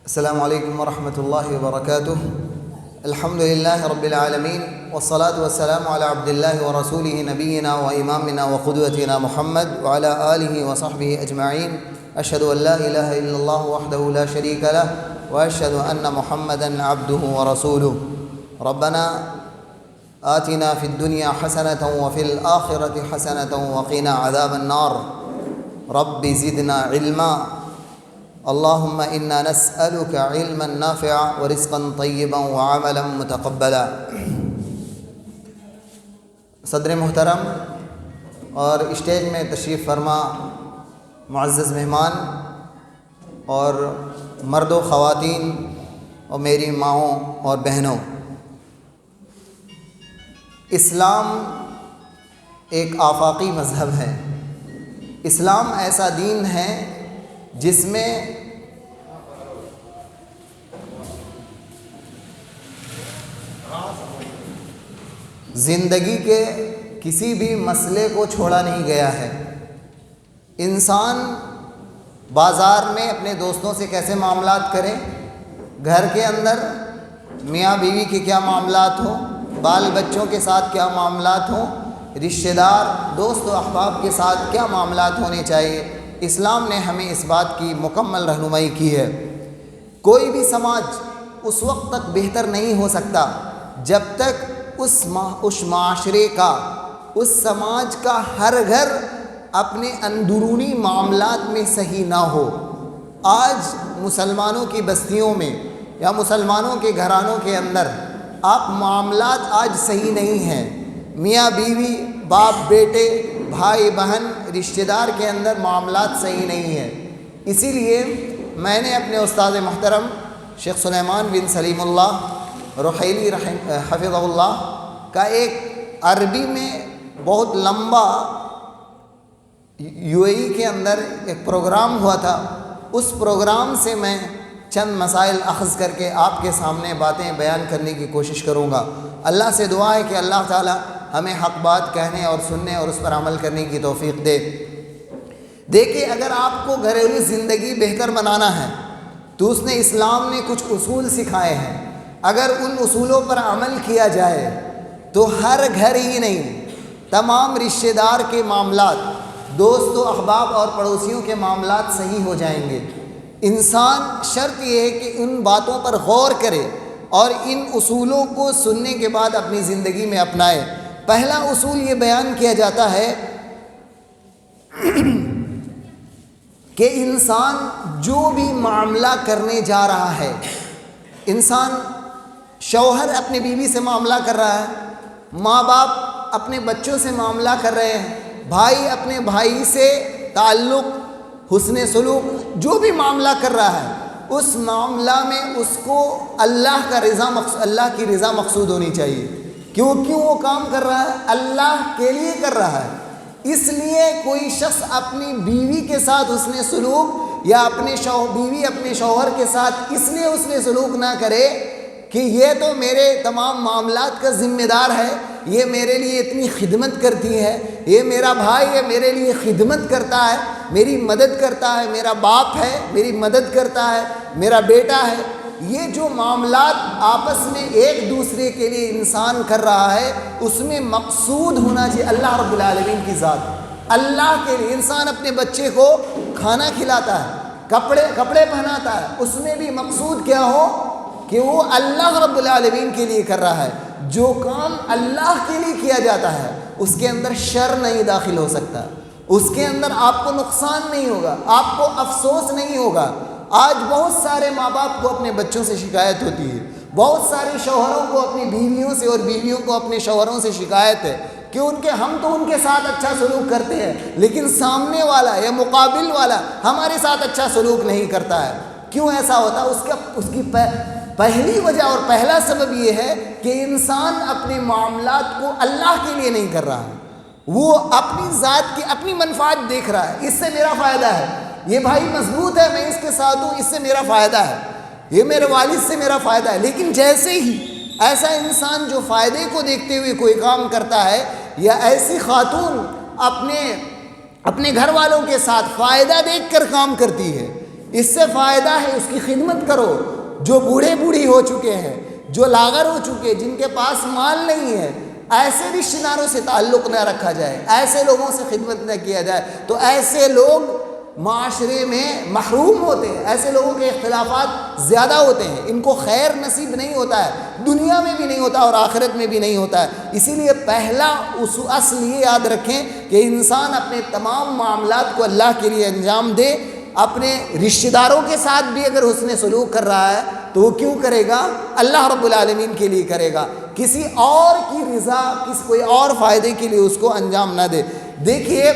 السلام عليكم ورحمة الله وبركاته. الحمد لله رب العالمين، والصلاة والسلام على عبد الله ورسوله نبينا وإمامنا وقدوتنا محمد وعلى آله وصحبه أجمعين. أشهد أن لا إله إلا الله وحده لا شريك له، وأشهد أن محمدا عبده ورسوله. ربنا آتنا في الدنيا حسنة وفي الآخرة حسنة وقنا عذاب النار. رب زدنا علما. اللهم إنا نسألك علما نافعا ورزقا طيبا وعملا متقبلا. صدر محترم اور اسٹیج میں تشریف فرما معزز مہمان اور مرد و خواتین اور میری ماؤں اور بہنوں، اسلام ایک آفاقی مذہب ہے. اسلام ایسا دین ہے جس میں زندگی کے کسی بھی مسئلے کو چھوڑا نہیں گیا ہے. انسان بازار میں اپنے دوستوں سے کیسے معاملات کرے، گھر کے اندر میاں بیوی کے کیا معاملات ہوں، بال بچوں کے ساتھ کیا معاملات ہوں، رشتہ دار دوست و احباب کے ساتھ کیا معاملات ہونے چاہیے، اسلام نے ہمیں اس بات کی مکمل رہنمائی کی ہے. کوئی بھی سماج اس وقت تک بہتر نہیں ہو سکتا جب تک اس معاشرے کا، اس سماج کا ہر گھر اپنے اندرونی معاملات میں صحیح نہ ہو. آج مسلمانوں کی بستیوں میں یا مسلمانوں کے گھرانوں کے اندر آپ معاملات آج صحیح نہیں ہیں. میاں بیوی، باپ بیٹے، بھائی بہن، رشتہ دار کے اندر معاملات صحیح نہیں ہیں. اسی لیے میں نے اپنے استاد محترم شیخ سلیمان بن سلیم اللہ رحیلی حفظہ اللہ کا ایک عربی میں بہت لمبا UAE کے اندر ایک پروگرام ہوا تھا. اس پروگرام سے میں چند مسائل اخذ کر کے آپ کے سامنے باتیں بیان کرنے کی کوشش کروں گا. اللہ سے دعا ہے کہ اللہ تعالی ہمیں حق بات کہنے اور سننے اور اس پر عمل کرنے کی توفیق دے. دیکھیے، اگر آپ کو گھریلو زندگی بہتر بنانا ہے تو اس نے اسلام نے کچھ اصول سکھائے ہیں. اگر ان اصولوں پر عمل کیا جائے تو ہر گھر ہی نہیں، تمام رشتہ دار کے معاملات، دوست و احباب اور پڑوسیوں کے معاملات صحیح ہو جائیں گے. انسان شرط یہ ہے کہ ان باتوں پر غور کرے اور ان اصولوں کو سننے کے بعد اپنی زندگی میں اپنائے. پہلا اصول یہ بیان کیا جاتا ہے کہ انسان جو بھی معاملہ کرنے جا رہا ہے، انسان شوہر اپنے بیوی سے معاملہ کر رہا ہے، ماں باپ اپنے بچوں سے معاملہ کر رہے ہیں، بھائی اپنے بھائی سے تعلق، حسن سلوک، جو بھی معاملہ کر رہا ہے اس معاملہ میں اس کو اللہ کی رضا مقصود ہونی چاہیے. کیوں وہ کام کر رہا ہے؟ اللہ کے لیے کر رہا ہے. اس لیے کوئی شخص اپنی بیوی کے ساتھ حسن سلوک یا بیوی اپنے شوہر کے ساتھ اس لیے حسن سلوک نہ کرے کہ یہ تو میرے تمام معاملات کا ذمہ دار ہے، یہ میرے لیے اتنی خدمت کرتی ہے، یہ میرا بھائی ہے، میرے لیے خدمت کرتا ہے، میری مدد کرتا ہے، میرا باپ ہے، میری مدد کرتا ہے، میرا بیٹا ہے. یہ جو معاملات آپس میں ایک دوسرے کے لیے انسان کر رہا ہے اس میں مقصود ہونا چاہیے اللہ رب العالمین کی ذات. اللہ کے لیے انسان اپنے بچے کو کھانا کھلاتا ہے، کپڑے پہناتا ہے، اس میں بھی مقصود کیا ہو کہ وہ اللہ رب العالمین کے لیے کر رہا ہے. جو کام اللہ کے لیے کیا جاتا ہے اس کے اندر شر نہیں داخل ہو سکتا، اس کے اندر آپ کو نقصان نہیں ہوگا، آپ کو افسوس نہیں ہوگا. آج بہت سارے ماں باپ کو اپنے بچوں سے شکایت ہوتی ہے، بہت سارے شوہروں کو اپنی بیویوں سے اور بیویوں کو اپنے شوہروں سے شکایت ہے کہ ہم تو ان کے ساتھ اچھا سلوک کرتے ہیں لیکن سامنے والا یا مقابل والا ہمارے ساتھ اچھا سلوک نہیں کرتا ہے. کیوں ایسا ہوتا ہے؟ اس کی پہلی وجہ اور پہلا سبب یہ ہے کہ انسان اپنے معاملات کو اللہ کے لیے نہیں کر رہا ہے. وہ اپنی ذات کی اپنی منفعت دیکھ رہا ہے، اس سے میرا فائدہ ہے، یہ بھائی مضبوط ہے، میں اس کے ساتھ ہوں، اس سے میرا فائدہ ہے، یہ میرے والد سے میرا فائدہ ہے. لیکن جیسے ہی ایسا انسان جو فائدے کو دیکھتے ہوئے کوئی کام کرتا ہے، یا ایسی خاتون اپنے گھر والوں کے ساتھ فائدہ دیکھ کر کام کرتی ہے، اس سے فائدہ ہے اس کی خدمت کرو. جو بوڑھے بوڑھی ہو چکے ہیں, جو لاغر ہو چکے, جن کے پاس مال نہیں ہے, ایسے رشتہ داروں سے تعلق نہ رکھا جائے, ایسے لوگوں سے خدمت نہ کیا جائے. تو ایسے لوگ معاشرے میں محروم ہوتے ہیں, ایسے لوگوں کے اختلافات زیادہ ہوتے ہیں, ان کو خیر نصیب نہیں ہوتا ہے, دنیا میں بھی نہیں ہوتا اور آخرت میں بھی نہیں ہوتا ہے. اسی لیے پہلا اصل یہ یاد رکھیں کہ انسان اپنے تمام معاملات کو اللہ کے لیے انجام دے. اپنے رشتہ داروں کے ساتھ بھی اگر حسن سلوک کر رہا ہے تو وہ کیوں کرے گا؟ اللہ رب العالمین کے لیے کرے گا, کسی اور کی رضا, کوئی اور فائدے کے لیے اس کو انجام نہ دے. دیکھیے,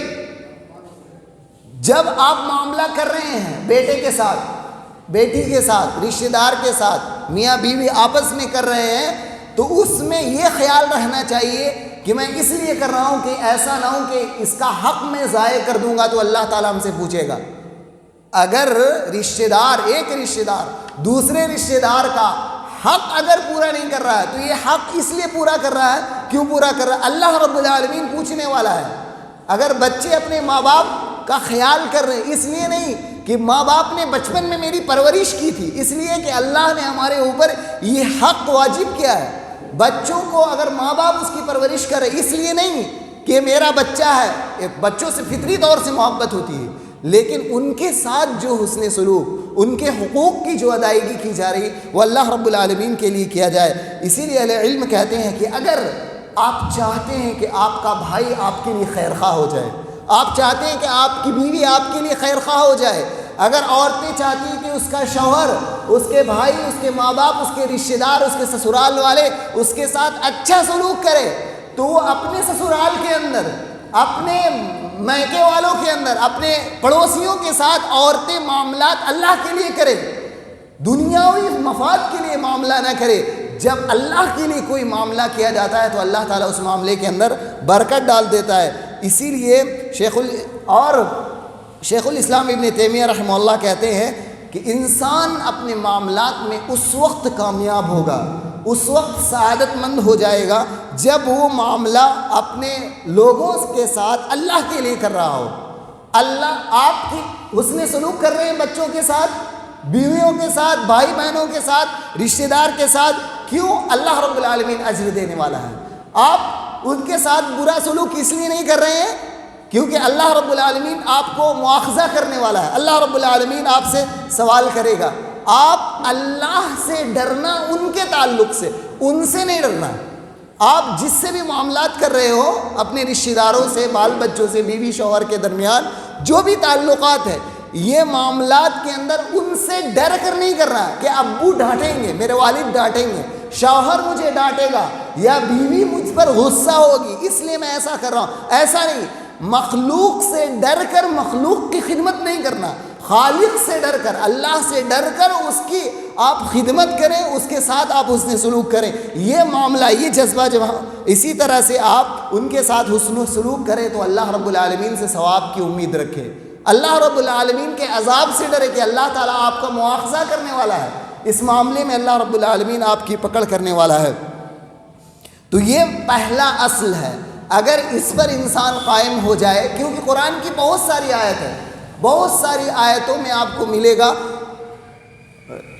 جب آپ معاملہ کر رہے ہیں بیٹے کے ساتھ, بیٹی کے ساتھ, رشتہ دار کے ساتھ, میاں بیوی آپس میں کر رہے ہیں, تو اس میں یہ خیال رہنا چاہیے کہ میں اس لیے کر رہا ہوں کہ ایسا نہ ہو کہ اس کا حق میں ضائع کر دوں گا تو اللہ تعالیٰ ہم سے پوچھے گا. اگر رشتہ دار, ایک رشتہ دار دوسرے رشتہ دار کا حق اگر پورا نہیں کر رہا ہے تو یہ حق اس لیے پورا کر رہا ہے, کیوں پورا کر رہا ہے؟ اللہ رب العالمین پوچھنے والا ہے. اگر بچے اپنے ماں باپ کا خیال کر رہے ہیں, اس لیے نہیں کہ ماں باپ نے بچپن میں میری پرورش کی تھی, اس لیے کہ اللہ نے ہمارے اوپر یہ حق واجب کیا ہے. بچوں کو اگر ماں باپ اس کی پرورش کرے, اس لیے نہیں کہ میرا بچہ ہے, بچوں سے فطری طور سے محبت ہوتی ہے, لیکن ان کے ساتھ جو حسن سلوک, ان کے حقوق کی جو ادائیگی کی جا رہی وہ اللہ رب العالمین کے لیے کیا جائے. اسی لیے اہل علم کہتے ہیں کہ اگر آپ چاہتے ہیں کہ آپ کا بھائی آپ کے لیے خیر خواہ ہو جائے, آپ چاہتے ہیں کہ آپ کی بیوی آپ کے لیے خیر خواہ ہو جائے, اگر عورتیں چاہتی ہیں کہ اس کا شوہر, اس کے بھائی, اس کے ماں باپ, اس کے رشتہ دار, اس کے سسرال والے اس کے ساتھ اچھا سلوک کرے, تو وہ اپنے سسرال کے اندر, اپنے میکے والوں کے اندر, اپنے پڑوسیوں کے ساتھ عورتیں معاملات اللہ کے لیے کرے, دنیاوی مفاد کے لیے معاملہ نہ کرے. جب اللہ کے لیے کوئی معاملہ کیا جاتا ہے تو اللہ تعالیٰ اس معاملے کے اندر برکت ڈال دیتا ہے. اسی لیے شیخ الاسلام ابن تیمیہ رحمہ اللہ کہتے ہیں کہ انسان اپنے معاملات میں اس وقت کامیاب ہوگا, اس وقت سعادت مند ہو جائے گا جب وہ معاملہ اپنے لوگوں کے ساتھ اللہ کے لیے کر رہا ہو. اللہ آپ کی حسن سلوک کر رہے ہیں بچوں کے ساتھ, بیویوں کے ساتھ, بھائی بہنوں کے ساتھ, رشتہ دار کے ساتھ, کیوں؟ اللہ رب العالمین اجر دینے والا ہے. آپ ان کے ساتھ برا سلوک اس لیے نہیں کر رہے ہیں کیونکہ اللہ رب العالمین آپ کو مواخذہ کرنے والا ہے, اللہ رب العالمین آپ سے سوال کرے گا. آپ اللہ سے ڈرنا ان کے تعلق سے, ان سے نہیں ڈرنا. آپ جس سے بھی معاملات کر رہے ہو, اپنے رشتہ داروں سے, بال بچوں سے, بیوی شوہر کے درمیان جو بھی تعلقات ہیں, یہ معاملات کے اندر ان سے ڈر کر نہیں کر رہا کہ ابو ڈانٹیں گے, میرے والد ڈانٹیں گے, شوہر مجھے ڈانٹے گا, یا بیوی مجھ پر غصہ ہوگی اس لیے میں ایسا کر رہا ہوں. ایسا نہیں. مخلوق سے ڈر کر مخلوق کی خدمت نہیں کرنا, خالق سے ڈر کر, اللہ سے ڈر کر اس کی آپ خدمت کریں, اس کے ساتھ آپ حسن سلوک کریں. یہ معاملہ, یہ جذبہ جب اسی طرح سے آپ ان کے ساتھ حسن سلوک کریں تو اللہ رب العالمین سے ثواب کی امید رکھیں, اللہ رب العالمین کے عذاب سے ڈرے کہ اللہ تعالیٰ آپ کا مواخذہ کرنے والا ہے, اس معاملے میں اللہ رب العالمین آپ کی پکڑ کرنے والا ہے. تو یہ پہلا اصل ہے. اگر اس پر انسان قائم ہو جائے, کیونکہ قرآن کی بہت ساری آیت ہے, بہت ساری آیتوں میں آپ کو ملے گا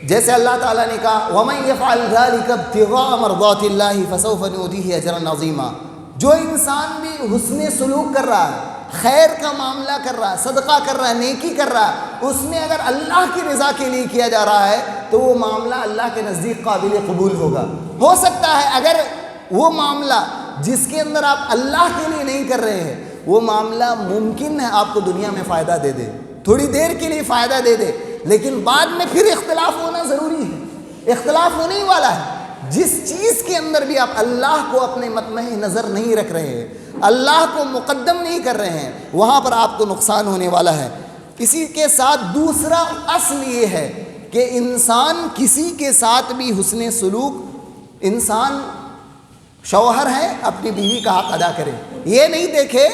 جیسے اللہ تعالیٰ نے کہا وَمَن يَفْعَلْ ذَلِكَ ابْتِغَاءَ مَرْضَاتِ اللَّهِ فَسَوْفَ نُؤْتِيهِ أَجْرًا عَظِيمًا. جو انسان بھی حسن سلوک کر رہا ہے, خیر کا معاملہ کر رہا ہے, صدقہ کر رہا ہے, نیکی کر رہا ہے, اس میں اگر اللہ کی رضا کے لیے کیا جا رہا ہے تو وہ معاملہ اللہ کے نزدیک قابل قبول ہوگا. ہو سکتا ہے اگر وہ معاملہ جس کے اندر آپ اللہ کے لیے نہیں کر رہے ہیں, وہ معاملہ ممکن ہے آپ کو دنیا میں فائدہ دے دے, تھوڑی دیر کے لیے فائدہ دے دے, لیکن بعد میں پھر اختلاف ہونا ضروری ہے, اختلاف ہونے ہی والا ہے. جس چیز کے اندر بھی آپ اللہ کو اپنے مطمع نظر نہیں رکھ رہے ہیں, اللہ کو مقدم نہیں کر رہے ہیں, وہاں پر آپ کو نقصان ہونے والا ہے. اسی کے ساتھ دوسرا اصل یہ ہے کہ انسان کسی کے ساتھ بھی حسن سلوک, انسان شوہر ہے اپنی بیوی کا حق ادا کرے, یہ نہیں دیکھے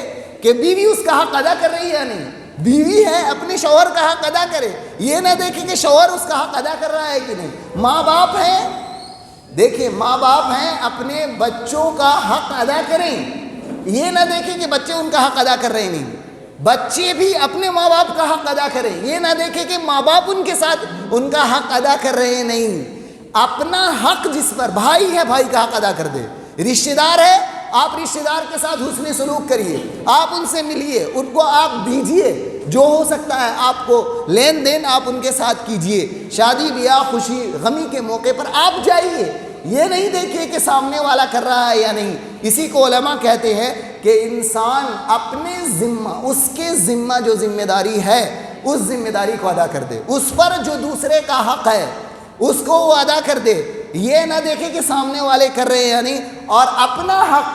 کہ بیوی اس کا حق ادا کر رہی ہے یا نہیں, بیوی ہے اپنے شوہر کا حق ادا کرے, یہ نہ دیکھے کہ شوہر اس کا حق ادا کر رہا ہے کہ نہیں. ماں باپ ہیں, دیکھیں ماں باپ ہیں, اپنے بچوں کا حق ادا کریں, یہ نہ دیکھیں کہ بچے ان کا حق ادا کر رہے نہیں. بچے بھی اپنے ماں باپ کا حق ادا کریں. یہ نہ دیکھیں کہ ماں باپ ان کے ساتھ ان کا حق ادا کر رہے ہیں. نہیں, اپنا حق جس پر بھائی ہے بھائی کا حق ادا کر دے. رشتہ دار ہے, آپ رشتہ دار کے ساتھ حسن سلوک کریے, آپ ان سے ملیے, ان کو آپ دیجیے, جو ہو سکتا ہے آپ کو لین دین آپ ان کے ساتھ کیجیے. شادی بیاہ خوشی غمی کے موقع پر آپ جائیے. یہ نہیں دیکھیے کہ سامنے والا کر رہا ہے یا نہیں. اسی کو علماء کہتے ہیں کہ انسان اپنے ذمہ, اس کے ذمہ جو ذمہ داری ہے اس ذمہ داری کو ادا کر دے. اس پر جو دوسرے کا حق ہے اس کو وہ ادا کر دے. یہ نہ دیکھے کہ سامنے والے کر رہے ہیں یا نہیں. اور اپنا حق,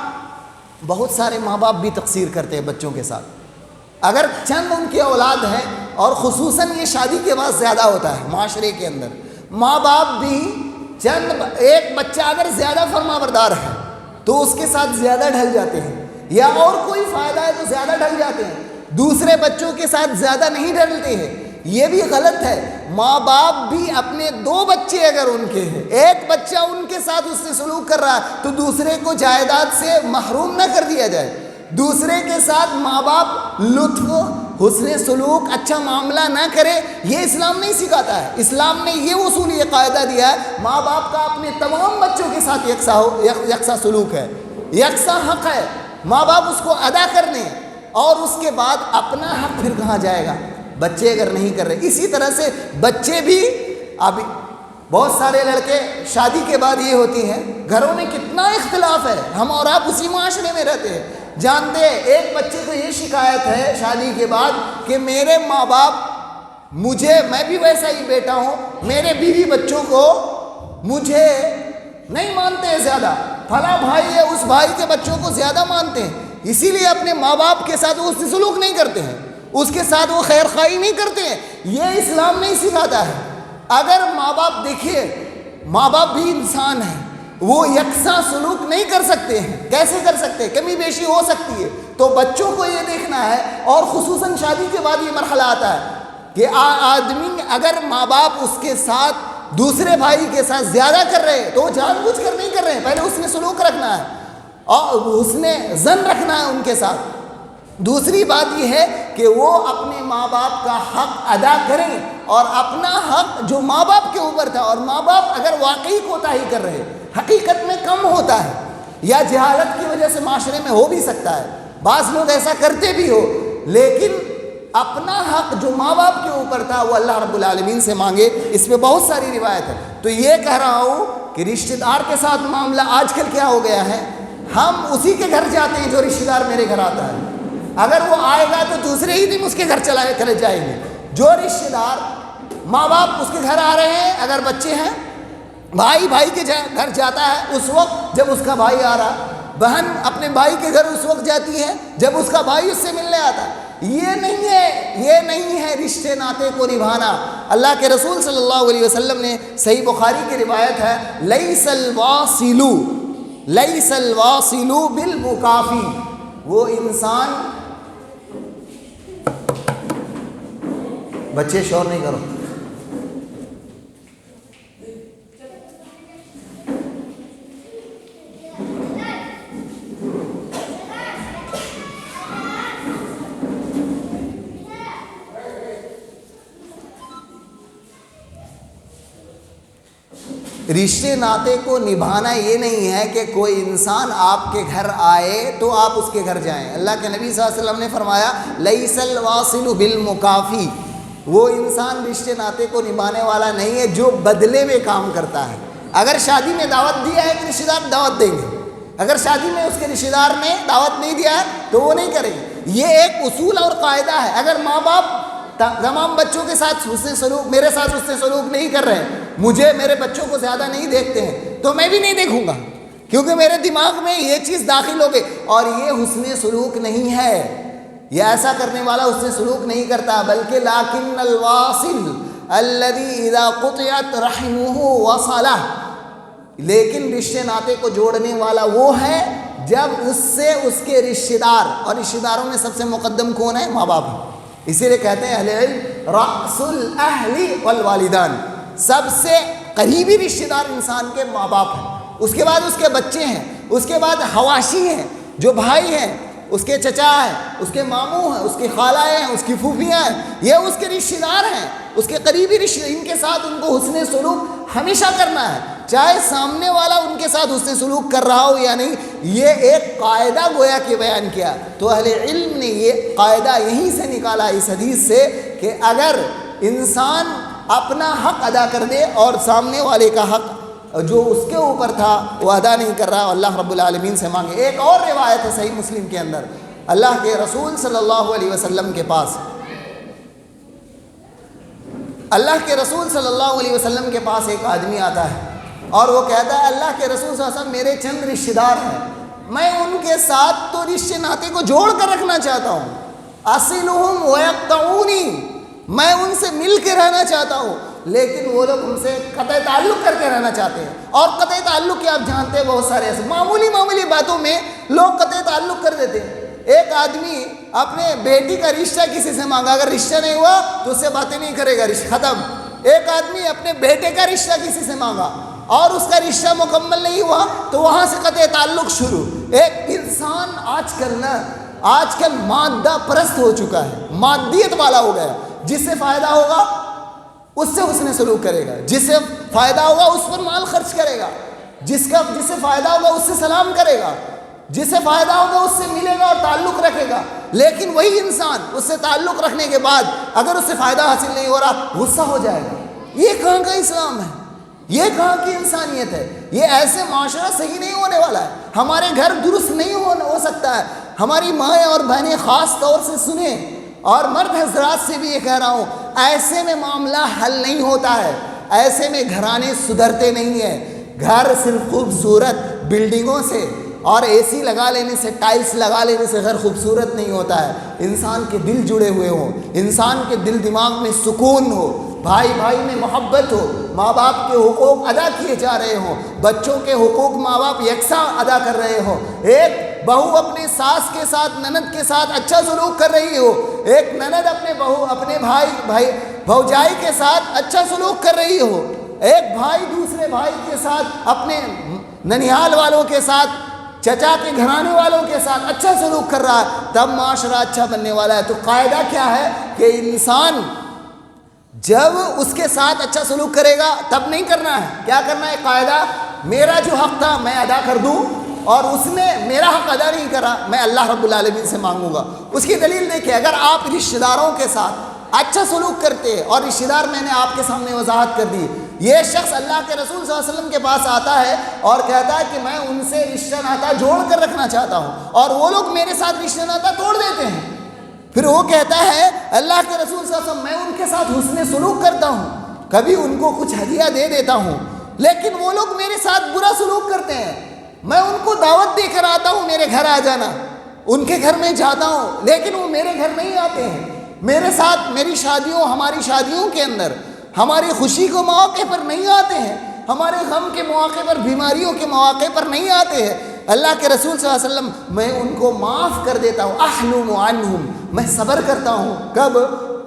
بہت سارے ماں باپ بھی تقصیر کرتے ہیں بچوں کے ساتھ. اگر چند ان کی اولاد ہیں, اور خصوصاً یہ شادی کے بعد زیادہ ہوتا ہے معاشرے کے اندر, ماں باپ بھی چند ایک بچہ اگر زیادہ فرما بردار ہے تو اس کے ساتھ زیادہ ڈھل جاتے ہیں, یا اور کوئی فائدہ ہے تو زیادہ ڈھل جاتے ہیں, دوسرے بچوں کے ساتھ زیادہ نہیں ڈھلتے ہیں. یہ بھی غلط ہے. ماں باپ بھی اپنے 2 بچے اگر ان کے ہیں, ایک بچہ ان کے ساتھ اس سے سلوک کر رہا ہے تو دوسرے کو جائیداد سے محروم نہ کر دیا جائے. دوسرے کے ساتھ ماں باپ لطف, حسن سلوک, اچھا معاملہ نہ کرے, یہ اسلام نہیں سکھاتا ہے. اسلام نے یہ اصول, یہ قاعدہ دیا ہے, ماں باپ کا اپنے تمام بچوں کے ساتھ یکساں سلوک ہے, یکساں حق ہے. ماں باپ اس کو ادا کر دیں, اور اس کے بعد اپنا حق پھر کہاں جائے گا بچے اگر نہیں کر رہے. اسی طرح سے بچے بھی, اب بہت سارے لڑکے شادی کے بعد یہ ہوتی ہیں, گھروں میں کتنا اختلاف ہے, ہم اور آپ اسی معاشرے میں رہتے ہیں, جانتے ہیں. ایک بچے کو یہ شکایت ہے شادی کے بعد کہ میرے ماں باپ مجھے, میں بھی ویسا ہی بیٹا ہوں, میرے بیوی بچوں کو مجھے نہیں مانتے ہیں زیادہ, فلاں بھائی ہے اس بھائی کے بچوں کو زیادہ مانتے ہیں, اسی لیے اپنے ماں باپ کے ساتھ وہ سلوک نہیں کرتے ہیں, اس کے ساتھ وہ خیر خواہی نہیں کرتے ہیں. یہ اسلام نہیں سکھاتا ہے. اگر ماں باپ دیکھیے, ماں باپ بھی انسان ہیں, وہ یکساں سلوک نہیں کر سکتے ہیں. کیسے کر سکتے ہیں؟ کمی بیشی ہو سکتی ہے. تو بچوں کو یہ دیکھنا ہے, اور خصوصاً شادی کے بعد یہ مرحلہ آتا ہے کہ آدمی اگر ماں باپ اس کے ساتھ دوسرے بھائی کے ساتھ زیادہ کر رہے ہیں تو وہ جان بوجھ کر نہیں کر رہے ہیں, پہلے اس نے سلوک رکھنا ہے اور اس نے ظن رکھنا ہے ان کے ساتھ. دوسری بات یہ ہے کہ وہ اپنے ماں باپ کا حق ادا کریں, اور اپنا حق جو ماں باپ کے اوپر تھا, اور ماں باپ اگر واقعی کوتاہی کر رہے ہیں, حقیقت میں کم ہوتا ہے یا جہالت کی وجہ سے معاشرے میں ہو بھی سکتا ہے, بعض لوگ ایسا کرتے بھی ہو, لیکن اپنا حق جو ماں باپ کے اوپر تھا وہ اللہ رب العالمین سے مانگے. اس پہ بہت ساری روایت ہے. تو یہ کہہ رہا ہوں کہ رشتہ دار کے ساتھ معاملہ آج کل کیا ہو گیا ہے, ہم اسی کے گھر جاتے ہیں جو رشتہ دار میرے گھر آتا ہے, اگر وہ آئے گا تو دوسرے ہی دن اس کے گھر چلے جائیں گے. جو رشتہ دار ماں باپ اس کے گھر آ رہے ہیں, اگر بچے ہیں, بھائی بھائی کے گھر جاتا ہے اس وقت جب اس کا بھائی آ رہا, بہن اپنے بھائی کے گھر اس وقت جاتی ہے جب اس کا بھائی اس سے ملنے آتا ہے. یہ نہیں ہے رشتے ناطے کو نبھانا. اللہ کے رسول صلی اللہ علیہ وسلم نے, صحیح بخاری کی روایت ہے, لیس الواصل بالمکافی, وہ انسان, بچے شور نہیں کرو, رشتے ناطے کو نبھانا یہ نہیں ہے کہ کوئی انسان آپ کے گھر آئے تو آپ اس کے گھر جائیں. اللہ کے نبی صلی اللہ علیہ وسلم نے فرمایا لیس الواصل بالمکافی, وہ انسان رشتے ناطے کو نبھانے والا نہیں ہے جو بدلے میں کام کرتا ہے. اگر شادی میں دعوت دیا ہے کہ رشتہ دار دعوت دیں گے, اگر شادی میں اس کے رشتہ دار نے دعوت نہیں دیا ہے تو وہ نہیں کریں گے. یہ ایک اصول اور قاعدہ ہے. اگر ماں باپ تمام بچوں کے ساتھ حسن سلوک, میرے ساتھ حسن سلوک نہیں کر رہے ہیں, مجھے میرے بچوں کو زیادہ نہیں دیکھتے ہیں, تو میں بھی نہیں دیکھوں گا, کیونکہ میرے دماغ میں یہ چیز داخل ہو گئی. اور یہ حسن سلوک نہیں ہے, یہ ایسا کرنے والا حسن سلوک نہیں کرتا, بلکہ لیکن الواصل الذی اذا قطعت رحمہ وصلہ, لیکن رشتے ناطے کو جوڑنے والا وہ ہے جب اس سے اس کے رشتہ دار, اور رشتہ داروں میں سب سے مقدم کون ہے؟ ماں باپ ہیں. اسی لیے کہتے ہیں اہل علم رأس الاہل والوالدان, سب سے قریبی رشتہ دار انسان کے ماں باپ ہیں, اس کے بعد اس کے بچے ہیں, اس کے بعد حواشی ہیں جو بھائی ہیں, اس کے چچا ہیں، اس کے ماموں ہیں، اس کی خالائیں ہیں، اس کی پھوپھیاں ہیں، یہ اس کے رشتہ دار ہیں، اس کے قریبی رشتہ، ان کے ساتھ ان کو حسن سلوک ہمیشہ کرنا ہے، چاہے سامنے والا ان کے ساتھ حسن سلوک کر رہا ہو یا نہیں۔ یہ ایک قاعدہ گویا کہ بیان کیا، تو اہل علم نے یہ قاعدہ یہیں سے نکالا اس حدیث سے کہ اگر انسان اپنا حق ادا کر دے اور سامنے والے کا حق جو اس کے اوپر تھا وہ ادا نہیں کر رہا، اللہ رب العالمین سے مانگے۔ ایک اور روایت ہے صحیح مسلم کے اندر، اللہ کے رسول صلی اللہ علیہ وسلم کے پاس، اللہ کے رسول صلی اللہ علیہ وسلم کے پاس ایک آدمی آتا ہے اور وہ کہتا ہے اللہ کے رسول صلی اللہ علیہ وسلم میرے چند رشتہ دار ہیں، میں ان کے ساتھ تو رشتے ناطے کو جوڑ کر رکھنا چاہتا ہوں، اصلہم ویقطعونی، میں ان سے مل کے رہنا چاہتا ہوں، لیکن وہ لوگ ان سے قطع تعلق کر کے رہنا چاہتے ہیں۔ اور قطع تعلق کیا آپ جانتے ہیں، بہت سارے ایسے معمولی باتوں میں لوگ قطع تعلق کر دیتے ہیں۔ ایک آدمی اپنے بیٹی کا رشتہ کسی سے مانگا، اگر رشتہ نہیں ہوا تو اس سے باتیں نہیں کرے گا، رشتہ ختم۔ ایک آدمی اپنے بیٹے کا رشتہ کسی سے مانگا اور اس کا رشتہ مکمل نہیں ہوا تو وہاں سے قطع تعلق شروع۔ ایک انسان آج کل مادہ پرست ہو چکا ہے، مادیت والا ہو گیا، جس سے فائدہ ہوگا اس سے حسن سلوک کرے گا، جس سے فائدہ ہوگا اس پر مال خرچ کرے گا، جس سے فائدہ ہوگا اس سے سلام کرے گا، جس سے فائدہ ہوگا اس سے ملے گا اور تعلق رکھے گا۔ لیکن وہی انسان اس سے تعلق رکھنے کے بعد اگر اس سے فائدہ حاصل نہیں ہو رہا غصہ ہو جائے گا۔ یہ کہاں کا اسلام ہے، یہ کہاں کی انسانیت ہے؟ یہ ایسے معاشرہ صحیح نہیں ہونے والا ہے، ہمارے گھر درست نہیں ہو سکتا ہے۔ ہماری مائیں اور بہنیں خاص طور سے سنیں، اور مرد حضرات سے بھی یہ کہہ رہا ہوں، ایسے میں معاملہ حل نہیں ہوتا ہے، ایسے میں گھرانے سدھرتے نہیں ہیں۔ گھر صرف خوبصورت بلڈنگوں سے اور اے سی لگا لینے سے، ٹائلز لگا لینے سے گھر خوبصورت نہیں ہوتا ہے۔ انسان کے دل جڑے ہوئے ہوں، انسان کے دل دماغ میں سکون ہو، بھائی بھائی میں محبت ہو، ماں باپ کے حقوق ادا کیے جا رہے ہوں، بچوں کے حقوق ماں باپ یکساں ادا کر رہے ہوں، ایک بہو اپنے ساس کے ساتھ، نند کے ساتھ اچھا سلوک کر رہی ہو، ایک نند اپنے بھائی بھوجائی کے ساتھ اچھا سلوک کر رہی ہو، ایک بھائی دوسرے بھائی کے ساتھ، اپنے ننیال والوں کے ساتھ، چچا کے گھرانے والوں کے ساتھ اچھا سلوک کر رہا ہے، تب معاشرہ اچھا بننے والا ہے۔ تو قاعدہ کیا ہے کہ انسان جب اس کے ساتھ اچھا سلوک کرے گا تب نہیں کرنا ہے، کیا کرنا ہے؟ قاعدہ، میرا جو حق تھا میں ادا کر دوں اور اس نے میرا حق ادا نہیں کرا، میں اللہ رب العالمین سے مانگوں گا۔ اس کی دلیل دیکھیں، اگر آپ رشتہ داروں کے ساتھ اچھا سلوک کرتے ہیں، اور رشتہ دار میں نے آپ کے سامنے وضاحت کر دی، یہ شخص اللہ کے رسول صلی اللہ علیہ وسلم کے پاس آتا ہے اور کہتا ہے کہ میں ان سے رشتہ ناطہ جوڑ کر رکھنا چاہتا ہوں، اور وہ لوگ میرے ساتھ رشتہ ناطہ توڑ دیتے ہیں، پھر وہ کہتا ہے اللہ کے رسول صلی اللہ علیہ وسلم میں ان کے ساتھ حسن سلوک کرتا ہوں، کبھی ان کو کچھ ہدیہ دے دیتا ہوں، لیکن وہ لوگ میرے ساتھ برا سلوک کرتے ہیں، میں ان کو دعوت دے کر آتا ہوں میرے گھر آ جانا، ان کے گھر میں جاتا ہوں لیکن وہ میرے گھر نہیں آتے ہیں، میرے ساتھ میری شادیوں، ہماری شادیوں کے اندر ہماری خوشی کے مواقع پر نہیں آتے ہیں، ہمارے غم کے مواقع پر، بیماریوں کے مواقع پر نہیں آتے ہیں۔ اللہ کے رسول صلی اللہ علیہ وسلم میں ان کو معاف کر دیتا ہوں، احلم عنہم، میں صبر کرتا ہوں، کب؟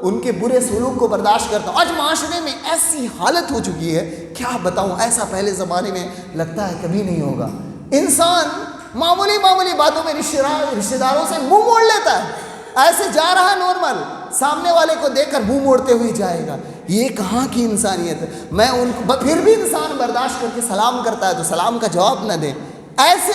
ان کے برے سلوک کو برداشت کرتا ہوں۔ آج معاشرے میں ایسی حالت ہو چکی ہے، کیا بتاؤں، ایسا پہلے زمانے میں لگتا ہے کبھی نہیں ہوگا۔ انسان معمولی باتوں میں رشتہ داروں سے منہ موڑ لیتا ہے، ایسے جا رہا نارمل، سامنے والے کو دیکھ کر منہ موڑتے ہوئے جائے گا، یہ کہاں کی انسانیت ہے؟ میں ان کو پھر بھی انسان برداشت کر کے سلام کرتا ہے تو سلام کا جواب نہ دے، ایسا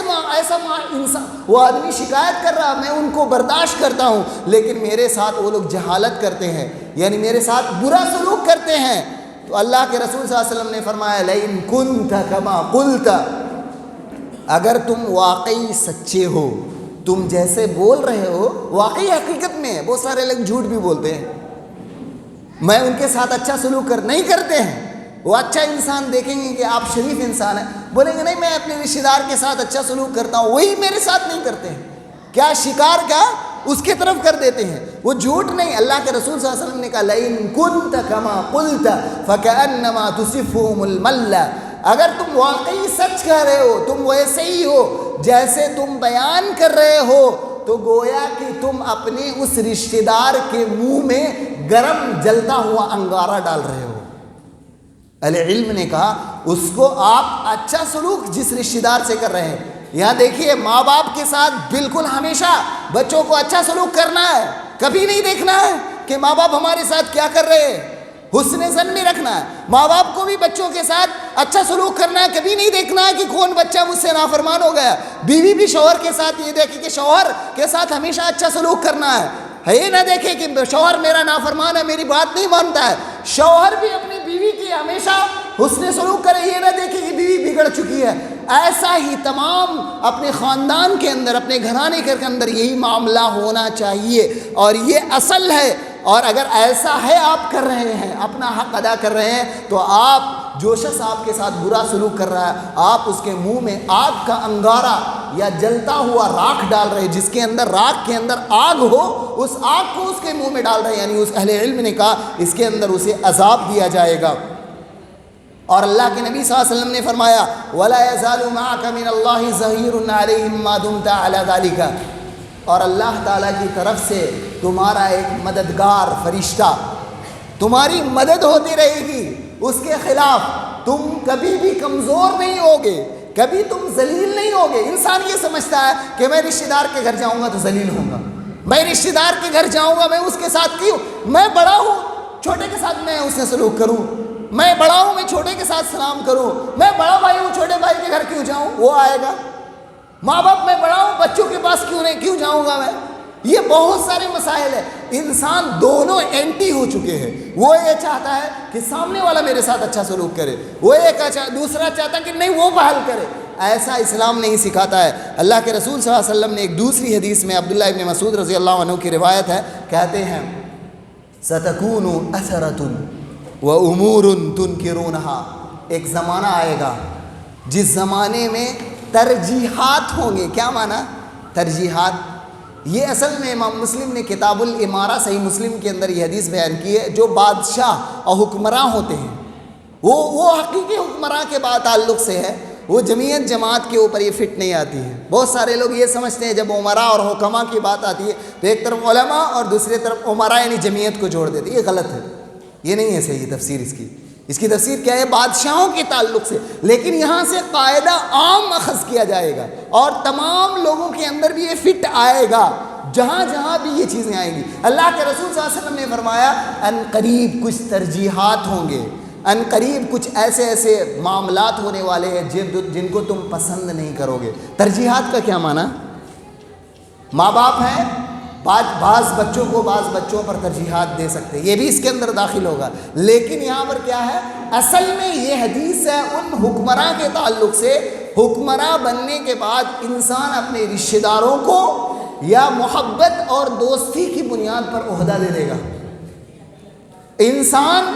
انسان، وہ آدمی شکایت کر رہا، میں ان کو برداشت کرتا ہوں لیکن میرے ساتھ وہ لوگ جہالت کرتے ہیں، یعنی میرے ساتھ برا سلوک کرتے ہیں۔ تو اللہ کے رسول صلی اللہ علیہ وسلم نے فرمایا لئن کنت کما قلت، اگر تم واقعی سچے ہو، تم جیسے بول رہے ہو واقعی حقیقت میں ہے، بہت سارے لوگ جھوٹ بھی بولتے ہیں، میں ان کے ساتھ اچھا سلوک نہیں کرتے ہیں، وہ اچھا انسان دیکھیں گے کہ آپ شریف انسان ہیں، بولیں گے نہیں میں اپنے رشتہ دار کے ساتھ اچھا سلوک کرتا ہوں، وہی میرے ساتھ نہیں کرتے ہیں، کیا شکار کا اس کی طرف کر دیتے ہیں، وہ جھوٹ نہیں۔ اللہ کے رسول صلی اللہ علیہ وسلم نے کہا لئن کنت کما قلت فکأنما تصفهم المل، اگر تم واقعی سچ کہہ رہے ہو، تم ویسے ہی ہو جیسے تم بیان کر رہے ہو، تو گویا کہ تم اپنے اس رشتہ دار کے منہ میں گرم جلتا ہوا انگارہ ڈال رہے ہو۔ اہل علم نے کہا اس کو آپ اچھا سلوک جس رشتہ دار سے کر رہے ہیں یہاں دیکھیے ماں باپ کے ساتھ بالکل ہمیشہ بچوں کو اچھا سلوک کرنا ہے، کبھی نہیں دیکھنا ہے کہ ماں باپ ہمارے ساتھ کیا کر رہے ہیں، حسن ظن نہیں رکھنا ہے۔ ماں باپ کو بھی بچوں کے ساتھ اچھا سلوک کرنا ہے، کبھی نہیں دیکھنا ہے کہ کون بچہ مجھ سے نافرمان ہو گیا۔ بیوی بھی شوہر کے ساتھ یہ دیکھے کہ شوہر کے ساتھ ہمیشہ اچھا سلوک کرنا ہے، یہ نہ دیکھے کہ شوہر میرا نافرمان ہے، میری بات نہیں مانتا ہے۔ شوہر بھی اپنی بیوی کی ہمیشہ حسن سلوک کرے، یہ نہ دیکھے کہ بیوی بگڑ چکی ہے۔ ایسا ہی تمام اپنے خاندان کے اندر، اپنے گھرانے کے اندر یہی معاملہ ہونا چاہیے، اور یہ اصل ہے۔ اور اگر ایسا ہے آپ کر رہے ہیں، اپنا حق ادا کر رہے ہیں، تو آپ جو شخص آپ کے ساتھ برا سلوک کر رہا ہے، آپ اس کے منہ میں آگ کا انگارہ یا جلتا ہوا راکھ ڈال رہے، جس کے اندر راکھ کے اندر آگ ہو، اس آگ کو اس کے منہ میں ڈال رہے، یعنی اس اہل علم نے کہا اس کے اندر اسے عذاب دیا جائے گا۔ اور اللہ کے نبی صلی اللہ علیہ وسلم نے فرمایا وَلَا يَزَالُ مَعَكَ مِنَ اللَّهِ ظَهِيرٌ عَلَيْهِمْ مَا دُمْتَ عَلَى ذَلِكَ، اور اللہ تعالیٰ کی طرف سے تمہارا ایک مددگار فرشتہ تمہاری مدد ہوتی رہے گی، اس کے خلاف تم کبھی بھی کمزور نہیں ہوگے، کبھی تم ذلیل نہیں ہوگے۔ انسان یہ سمجھتا ہے کہ میں رشتہ دار کے گھر جاؤں گا تو ذلیل ہوں گا، میں رشتہ دار کے گھر جاؤں گا، میں اس کے ساتھ کیوں، میں بڑا ہوں چھوٹے کے ساتھ میں اس سے سلوک کروں، میں بڑا ہوں میں چھوٹے کے ساتھ سلام کروں، میں بڑا بھائی ہوں چھوٹے بھائی کے گھر کیوں جاؤں، وہ آئے گا۔ ماں باپ میں بڑا ہوں بچوں کے پاس کیوں جاؤں گا میں، یہ بہت سارے مسائل ہیں۔ انسان دونوں اینٹی ہو چکے ہیں، وہ یہ چاہتا ہے کہ سامنے والا میرے ساتھ اچھا سلوک کرے، وہ دوسرا چاہتا ہے کہ نہیں وہ پہل کرے۔ ایسا اسلام نہیں سکھاتا ہے۔ اللہ کے رسول صلی اللہ علیہ وسلم نے ایک دوسری حدیث میں، عبداللہ ابن مسعود رضی اللہ عنہ کی روایت ہے، کہتے ہیں سَتَكُونُ أَثَرَةٌ وَأُمُورٌ تُنْكِرُونَهَا، ایک زمانہ آئے گا جس زمانے میں ترجیحات ہوں گے۔ کیا معنی ترجیحات؟ یہ اصل میں امام مسلم نے کتاب الامارہ صحیح مسلم کے اندر یہ حدیث بیان کی ہے۔ جو بادشاہ اور حکمراں ہوتے ہیں وہ حقیقی حکمراں کے بعد تعلق سے ہے، وہ جمعیت جماعت کے اوپر یہ فٹ نہیں آتی ہے۔ بہت سارے لوگ یہ سمجھتے ہیں جب عمراء اور حکماں کی بات آتی ہے تو ایک طرف علماء اور دوسری طرف عمراء یعنی جمعیت کو جوڑ دیتے، یہ غلط ہے، یہ نہیں ہے صحیح تفسیر اس کی تفسیر کیا ہے؟ بادشاہوں کے تعلق سے، لیکن یہاں سے قاعدہ عام اخذ کیا جائے گا اور تمام لوگوں کے اندر بھی یہ فٹ آئے گا، جہاں جہاں بھی یہ چیزیں آئیں گی۔ اللہ کے رسول صلی اللہ علیہ وسلم نے فرمایا ان قریب کچھ ترجیحات ہوں گے، ان قریب کچھ ایسے معاملات ہونے والے ہیں جن کو تم پسند نہیں کرو گے۔ ترجیحات کا کیا معنی؟ ماں باپ ہیں، بعض بچوں کو بعض بچوں پر ترجیحات دے سکتے ہیں، یہ بھی اس کے اندر داخل ہوگا، لیکن یہاں پر کیا ہے؟ اصل میں یہ حدیث ہے ان حکمراں کے تعلق سے، حکمراں بننے کے بعد انسان اپنے رشتہ داروں کو یا محبت اور دوستی کی بنیاد پر عہدہ دے دے گا۔ انسان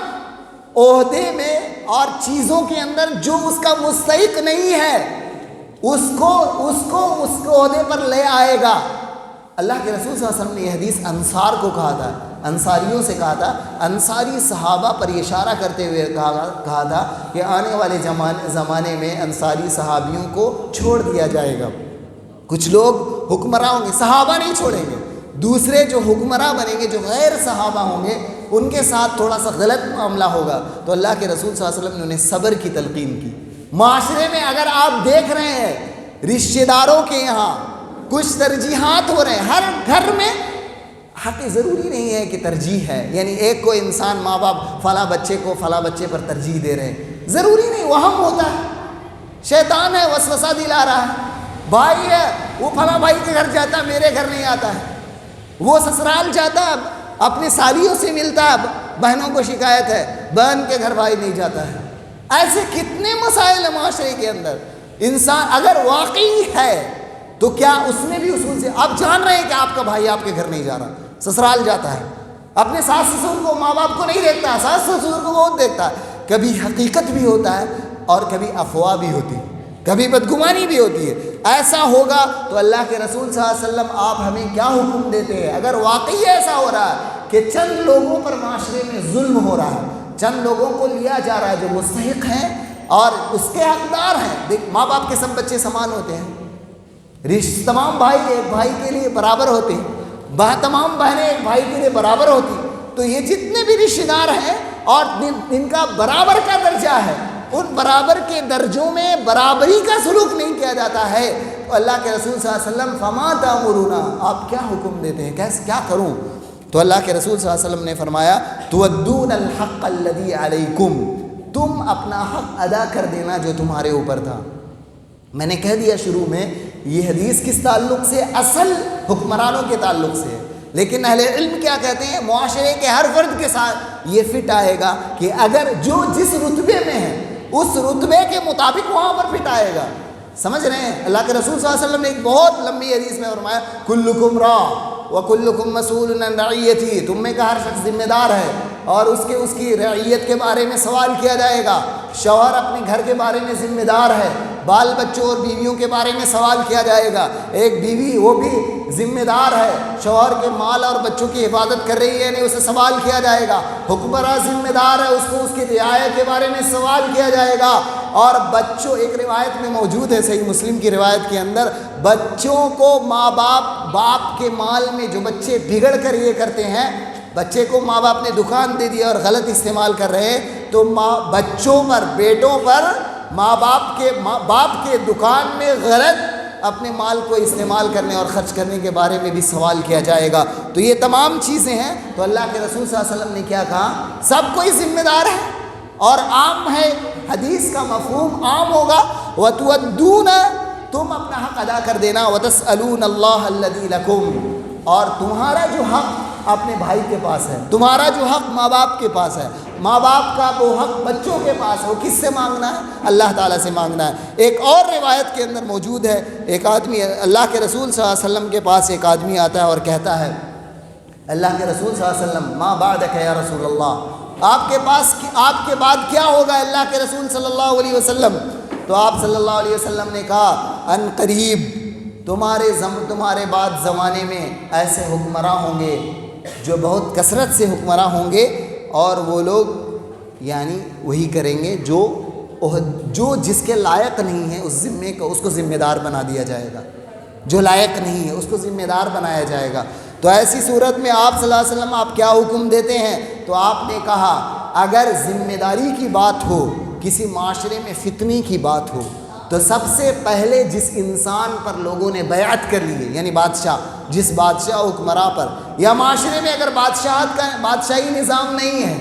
عہدے میں اور چیزوں کے اندر جو اس کا مستحق نہیں ہے اس کو عہدے پر لے آئے گا۔ اللہ کے رسول صلی اللہ علیہ وسلم نے یہ حدیث انصار کو کہا تھا، انصاریوں سے کہا تھا، انصاری صحابہ پر یہ اشارہ کرتے ہوئے کہا تھا کہ آنے والے زمانے میں انصاری صحابیوں کو چھوڑ دیا جائے گا۔ کچھ لوگ حکمراں ہوں گے، صحابہ نہیں چھوڑیں گے، دوسرے جو حکمراں بنیں گے جو غیر صحابہ ہوں گے ان کے ساتھ تھوڑا سا غلط معاملہ ہوگا۔ تو اللہ کے رسول صلی اللہ علیہ وسلم نے انہیں صبر کی تلقین کی۔ معاشرے میں اگر آپ دیکھ رہے ہیں رشتہ داروں کے یہاں کچھ ترجیحات ہو رہے ہیں، ہر گھر میں حق ضروری نہیں ہے کہ ترجیح ہے، یعنی ایک کو انسان ماں باپ فلاں بچے کو فلاں بچے پر ترجیح دے رہے ہیں، ضروری نہیں، وہم ہوتا ہے، شیطان ہے وسوسہ دلا رہا ہے۔ بھائی ہے وہ فلاں بھائی کے گھر جاتا ہے میرے گھر نہیں آتا ہے، وہ سسرال جاتا ہے اپنے سالیوں سے ملتا ہے، بہنوں کو شکایت ہے بہن کے گھر بھائی نہیں جاتا ہے۔ ایسے کتنے مسائل ہیں معاشرے کے اندر۔ انسان اگر واقعی ہے تو کیا اس نے بھی اصول سے، آپ جان رہے ہیں کہ آپ کا بھائی آپ کے گھر نہیں جا رہا، سسرال جاتا ہے، اپنے ساس سسر کو ماں باپ کو نہیں دیکھتا، ساس سسر کو بہت دیکھتا ہے۔ کبھی حقیقت بھی ہوتا ہے اور کبھی افواہ بھی ہوتی ہے، کبھی بدگمانی بھی ہوتی ہے۔ ایسا ہوگا تو اللہ کے رسول صلی اللہ علیہ وسلم آپ ہمیں کیا حکم دیتے ہیں؟ اگر واقعی ایسا ہو رہا ہے کہ چند لوگوں پر معاشرے میں ظلم ہو رہا ہے، چند لوگوں کو لیا جا رہا ہے جو مستحق ہیں اور اس کے حقدار ہیں، دیکھ ماں باپ کے سب بچے سمان ہوتے ہیں، تمام بھائی ایک بھائی کے لیے برابر ہوتے ہیں، تمام بہنیں ایک بھائی کے لیے برابر ہوتی، تو یہ جتنے بھی رشتہ دار ہیں اور ان کا برابر کا درجہ ہے، ان برابر کے درجوں میں برابری کا سلوک نہیں کیا جاتا ہے، اللہ کے رسول صلی اللہ علیہ وسلم فما تأمرون، آپ کیا حکم دیتے ہیں، کیسے کیا کروں؟ تو اللہ کے رسول صلی اللہ علیہ وسلم نے فرمایا تودون الحق الذی علیکم، تم اپنا حق ادا کر دینا جو تمہارے اوپر تھا۔ میں نے کہہ دیا شروع میں یہ حدیث کس تعلق سے، اصل حکمرانوں کے تعلق سے ہے، لیکن اہل علم کیا کہتے ہیں، معاشرے کے ہر فرد کے ساتھ یہ فٹ آئے گا کہ اگر جو جس رتبے میں ہے اس رتبے کے مطابق وہاں پر فٹ آئے گا۔ سمجھ رہے ہیں؟ اللہ کے رسول صلی اللہ علیہ وسلم نے ایک بہت لمبی حدیث میں فرمایا کلکم راع وکلکم مسئول عن رعیتہ، تم میں کا ہر شخص ذمہ دار ہے اور اس کی رعیت کے بارے میں سوال کیا جائے گا۔ شوہر اپنے گھر کے بارے میں ذمہ دار ہے، بال بچوں اور بیویوں کے بارے میں سوال کیا جائے گا۔ ایک بیوی وہ بھی ذمہ دار ہے، شوہر کے مال اور بچوں کی حفاظت کر رہی ہے، نہیں اسے سوال کیا جائے گا۔ حکمراں ذمہ دار ہے، اس کو اس کی رعایت کے بارے میں سوال کیا جائے گا۔ اور بچوں، ایک روایت میں موجود ہے صحیح مسلم کی روایت کے اندر، بچوں کو ماں باپ کے مال میں جو بچے بگڑ کر یہ کرتے ہیں، بچے کو ماں باپ نے دکان دے دیا اور غلط استعمال کر رہے ہیں، تو بچوں پر، بیٹوں پر باپ کے دکان میں غلط اپنے مال کو استعمال کرنے اور خرچ کرنے کے بارے میں بھی سوال کیا جائے گا۔ تو یہ تمام چیزیں ہیں۔ تو اللہ کے رسول صلی اللہ علیہ وسلم نے کیا کہا، سب کوئی ذمہ دار ہے اور عام ہے، حدیث کا مفہوم عام ہوگا۔ وَتُوَدُّونَ، تم اپنا حق ادا کر دینا، وَتَسْأَلُونَ اللَّهَ الَّذِي لَكُمْ، اور تمہارا جو حق اپنے بھائی کے پاس ہے، تمہارا جو حق ماں باپ کے پاس ہے، ماں باپ کا وہ حق بچوں کے پاس ہے، وہ کس سے مانگنا ہے؟ اللہ تعالیٰ سے مانگنا ہے۔ ایک اور روایت کے اندر موجود ہے، ایک آدمی اللہ کے رسول صلی اللہ علیہ وسلم کے پاس ایک آدمی آتا ہے اور کہتا ہے اللہ کے رسول صلی اللہ علیہ وسلم ما بعدک یا رسول اللہ، آپ کے بعد کیا ہوگا اللہ کے رسول صلی اللہ علیہ وسلم؟ تو آپ صلی اللہ علیہ وسلم نے کہا ان قریب، تمہارے بعد زمانے میں ایسے حکمراں ہوں گے جو بہت کثرت سے حکمراں ہوں گے، اور وہ لوگ یعنی وہی کریں گے جو جس کے لائق نہیں ہے اس ذمے کو، اس کو ذمہ دار بنا دیا جائے گا، جو لائق نہیں ہے اس کو ذمہ دار بنایا جائے گا۔ تو ایسی صورت میں آپ صلی اللہ علیہ وسلم آپ کیا حکم دیتے ہیں؟ تو آپ نے کہا اگر ذمہ داری کی بات ہو، کسی معاشرے میں فتنی کی بات ہو، تو سب سے پہلے جس انسان پر لوگوں نے بیعت کر لی ہے، یعنی بادشاہ، جس بادشاہ حکمراں پر، یا معاشرے میں اگر بادشاہی نظام نہیں ہے،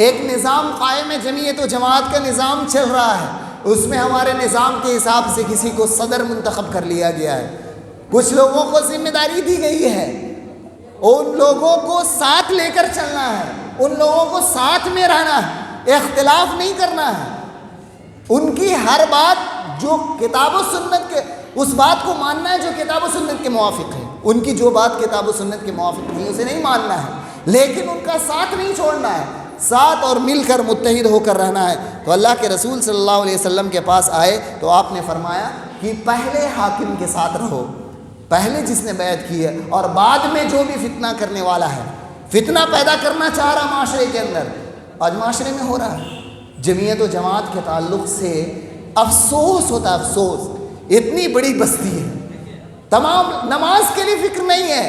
ایک نظام قائم ہے، جمعیت و جماعت کا نظام چل رہا ہے، اس میں ہمارے نظام کے حساب سے کسی کو صدر منتخب کر لیا گیا ہے، کچھ لوگوں کو ذمہ داری دی گئی ہے، ان لوگوں کو ساتھ لے کر چلنا ہے، ان لوگوں کو ساتھ میں رہنا ہے، اختلاف نہیں کرنا ہے، ان کی ہر بات جو کتاب و سنت کے، اس بات کو ماننا ہے جو کتاب و سنت کے موافق ہے، ان کی جو بات کتاب و سنت کے موافق نہیں اسے نہیں ماننا ہے، لیکن ان کا ساتھ نہیں چھوڑنا ہے، ساتھ اور مل کر متحد ہو کر رہنا ہے۔ تو اللہ کے رسول صلی اللہ علیہ وسلم کے پاس آئے تو آپ نے فرمایا کہ پہلے حاکم کے ساتھ رہو، پہلے جس نے بیعت کی ہے، اور بعد میں جو بھی فتنہ کرنے والا ہے، فتنہ پیدا کرنا چاہ رہا معاشرے کے اندر، آج معاشرے میں ہو رہا ہے، جمعیت و جماعت کے تعلق سے افسوس ہوتا ہے، افسوس، اتنی بڑی بستی ہے، تمام نماز کے لیے فکر نہیں ہے،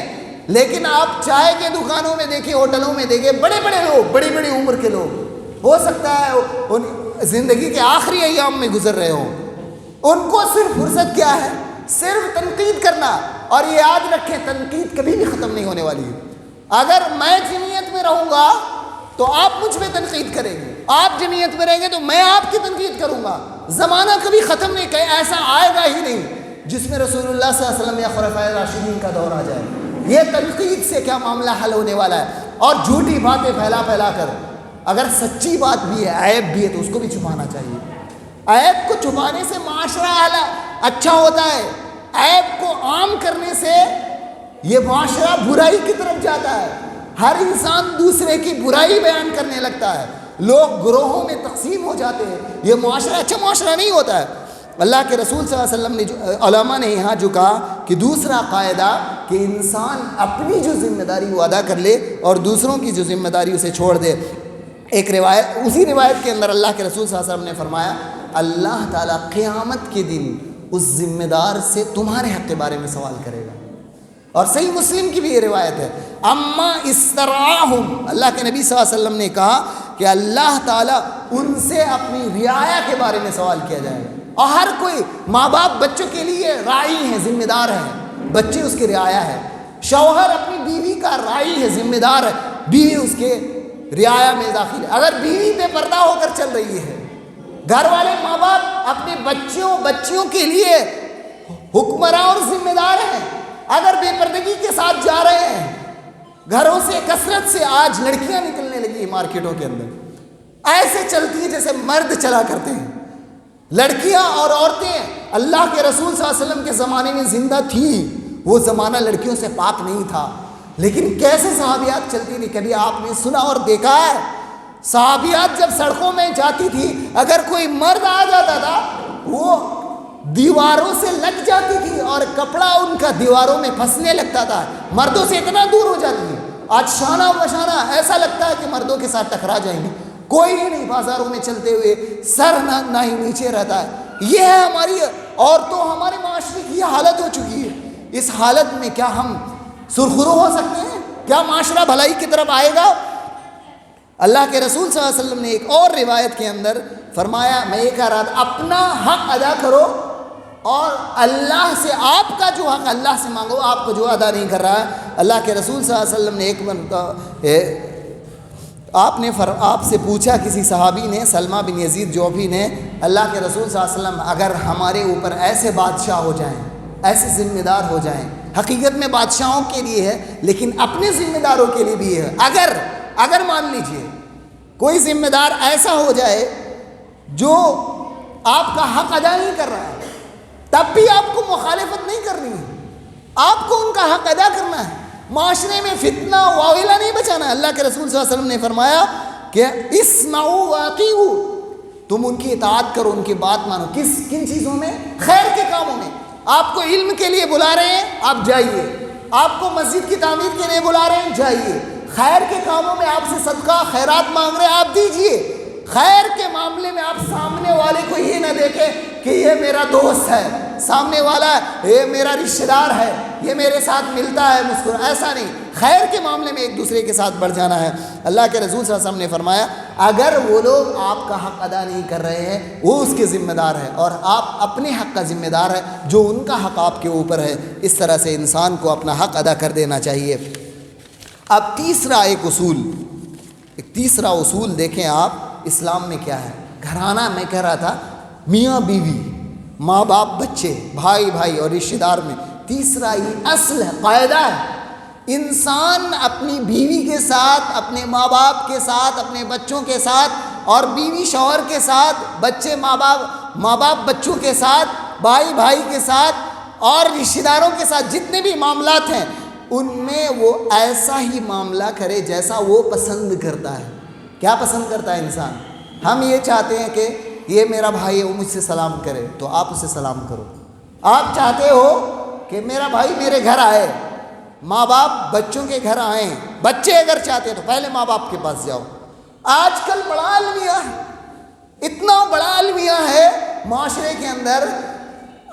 لیکن آپ چائے کے دکانوں میں دیکھیں، ہوٹلوں میں دیکھیں، بڑے بڑے لوگ، بڑی بڑی عمر کے لوگ، ہو سکتا ہے ان زندگی کے آخری ایام میں گزر رہے ہوں، ان کو صرف فرصت کیا ہے؟ صرف تنقید کرنا، اور یہ یاد رکھیں تنقید کبھی بھی ختم نہیں ہونے والی ہے۔ اگر میں جمعیت میں رہوں گا تو آپ مجھ پہ تنقید کریں گے، آپ جمعیت میں رہیں گے تو میں آپ کی تنقید کروں گا، زمانہ کبھی ختم نہیں، کہیں ایسا آئے گا ہی نہیں جس میں رسول اللہ صلی اللہ علیہ وسلم یا خلفائے راشدین کا دور آ جائے۔ یہ تنقید سے کیا معاملہ حل ہونے والا ہے؟ اور جھوٹی باتیں پھیلا کر، اگر سچی بات بھی ہے، عیب بھی ہے، تو اس کو بھی چھپانا چاہیے۔ عیب کو چھپانے سے معاشرہ اچھا ہوتا ہے، عیب کو عام کرنے سے یہ معاشرہ برائی کی طرف جاتا ہے، ہر انسان دوسرے کی برائی بیان کرنے لگتا ہے، لوگ گروہوں میں تقسیم ہو جاتے ہیں، یہ معاشرہ اچھا معاشرہ نہیں ہوتا ہے۔ اللہ کے رسول صلی اللہ علیہ وسلم نے علماء نے یہاں جو کہا کہ دوسرا قاعدہ کہ انسان اپنی جو ذمہ داری وہ ادا کر لے اور دوسروں کی جو ذمہ داری اسے چھوڑ دے۔ ایک روایت، اسی روایت کے اندر اللہ کے رسول صلی اللہ علیہ وسلم نے فرمایا اللہ تعالیٰ قیامت کے دن اس ذمہ دار سے تمہارے حق کے بارے میں سوال کرے گا، اور صحیح مسلم کی بھی یہ روایت ہے، اما استرعاہم، اللہ کے نبی صلی اللہ علیہ وسلم نے کہا کہ اللہ تعالیٰ ان سے اپنی رعایا کے بارے میں سوال کیا جائے گا، اور ہر کوئی ماں باپ بچوں کے لیے راعی ہیں، ذمہ دار ہیں، بچے اس کے رعایا ہے۔ شوہر اپنی بیوی کا راعی ہے، ذمہ دار ہے، بیوی اس کے رعایا میں داخل ہے۔ اگر بیوی بے پردہ ہو کر چل رہی ہے، گھر والے ماں باپ اپنے بچیوں کے لیے حکمراں اور ذمہ دار ہیں۔ اگر بے پردگی کے ساتھ جا رہے ہیں، گھروں سے کثرت سے آج لڑکیاں نکلنے لگی ہیں مارکیٹوں کے اندر، ایسے چلتی ہیں جیسے مرد چلا کرتے ہیں۔ لڑکیاں اور عورتیں اللہ کے رسول صلی اللہ علیہ وسلم کے زمانے میں زندہ تھیں، وہ زمانہ لڑکیوں سے پاک نہیں تھا، لیکن کیسے صحابیات چلتی تھی؟ کبھی آپ نے سنا اور دیکھا ہے؟ صحابیات جب سڑکوں میں جاتی تھی، اگر کوئی مرد آ جاتا تھا وہ دیواروں سے لگ جاتی تھی اور کپڑا ان کا دیواروں میں پھنسنے لگتا تھا، مردوں سے اتنا دور ہو جاتی ہے۔ آج شانہ بشانہ ایسا لگتا ہے کہ مردوں کے ساتھ ٹکرا جائیں گے، کوئی ہی نہیں بازاروں میں چلتے ہوئے سر نہ ہی نیچے رہتا ہے۔ یہ ہے ہماری عورتوں، ہمارے معاشرے کی یہ حالت ہو چکی ہے۔ اس حالت میں کیا ہم سرخرو ہو سکتے ہیں؟ کیا معاشرہ بھلائی کی طرف آئے گا؟ اللہ کے رسول صلی اللہ علیہ وسلم نے ایک اور روایت کے اندر فرمایا، میں یہ کہہ رہا تھا اپنا حق ادا کرو اور اللہ سے آپ کا جو حق اللہ سے مانگو، آپ کو جو ادا نہیں کر رہا ہے۔ اللہ کے رسول صلی اللہ علیہ وسلم نے ایک آپ سے پوچھا، کسی صحابی نے، سلمہ بن یزید جوفی نے، اللہ کے رسول صلی اللہ علیہ وسلم اگر ہمارے اوپر ایسے بادشاہ ہو جائیں، ایسے ذمہ دار ہو جائیں، حقیقت میں بادشاہوں کے لیے ہے لیکن اپنے ذمہ داروں کے لیے بھی ہے، اگر مان لیجئے کوئی ذمہ دار ایسا ہو جائے جو آپ کا حق ادا نہیں کر رہا ہے، تب بھی آپ کو مخالفت نہیں کرنی ہے، آپ کو ان کا حق ادا کرنا ہے، معاشرے میں فتنہ واویلا نہیں بچانا ہے۔ اللہ کے رسول صلی اللہ علیہ وسلم نے فرمایا کہ اسمعوا واطیعوا، تم ان کی اطاعت کرو، ان کی بات مانو۔ کن چیزوں میں؟ خیر کے کاموں میں۔ آپ کو علم کے لیے بلا رہے ہیں، آپ جائیے، آپ کو مسجد کی تعمیر کے لیے بلا رہے ہیں، جائیے، خیر کے کاموں میں آپ سے صدقہ خیرات مانگ رہے ہیں، آپ دیجئے۔ خیر کے معاملے میں آپ سامنے والے کو یہ نہ دیکھیں کہ یہ میرا دوست ہے، سامنے والا یہ میرا رشتہ دار ہے، یہ میرے ساتھ ملتا ہے، مسکرا، ایسا نہیں۔ خیر کے معاملے میں ایک دوسرے کے ساتھ بڑھ جانا ہے۔ اللہ کے رسول صلی اللہ علیہ وسلم نے فرمایا اگر وہ لوگ آپ کا حق ادا نہیں کر رہے ہیں، وہ اس کے ذمہ دار ہے اور آپ اپنے حق کا ذمہ دار ہے جو ان کا حق آپ کے اوپر ہے۔ اس طرح سے انسان کو اپنا حق ادا کر دینا چاہیے۔ اب تیسرا اصول دیکھیں آپ اسلام میں کیا ہے۔ گھرانہ میں کہہ رہا تھا، میاں بیوی، ماں باپ بچے، بھائی اور رشتہ دار میں تیسرا یہ اصل ہے، قاعدہ ہے۔ انسان اپنی بیوی کے ساتھ، اپنے ماں باپ کے ساتھ، اپنے بچوں کے ساتھ، اور بیوی شوہر کے ساتھ، بچے ماں باپ بچوں کے ساتھ، بھائی کے ساتھ اور رشتہ داروں کے ساتھ جتنے بھی معاملات ہیں ان میں وہ ایسا ہی معاملہ کرے جیسا وہ پسند کرتا ہے۔ کیا پسند کرتا ہے انسان؟ ہم یہ چاہتے ہیں کہ یہ میرا بھائی ہے، وہ مجھ سے سلام کرے تو آپ اسے سلام کرو۔ آپ چاہتے ہو کہ میرا بھائی میرے گھر آئے، ماں باپ بچوں کے گھر آئیں، بچے اگر چاہتے ہیں تو پہلے ماں باپ کے پاس جاؤ۔ آج کل بڑا المیہ ہے، اتنا بڑا المیہ ہے معاشرے کے اندر،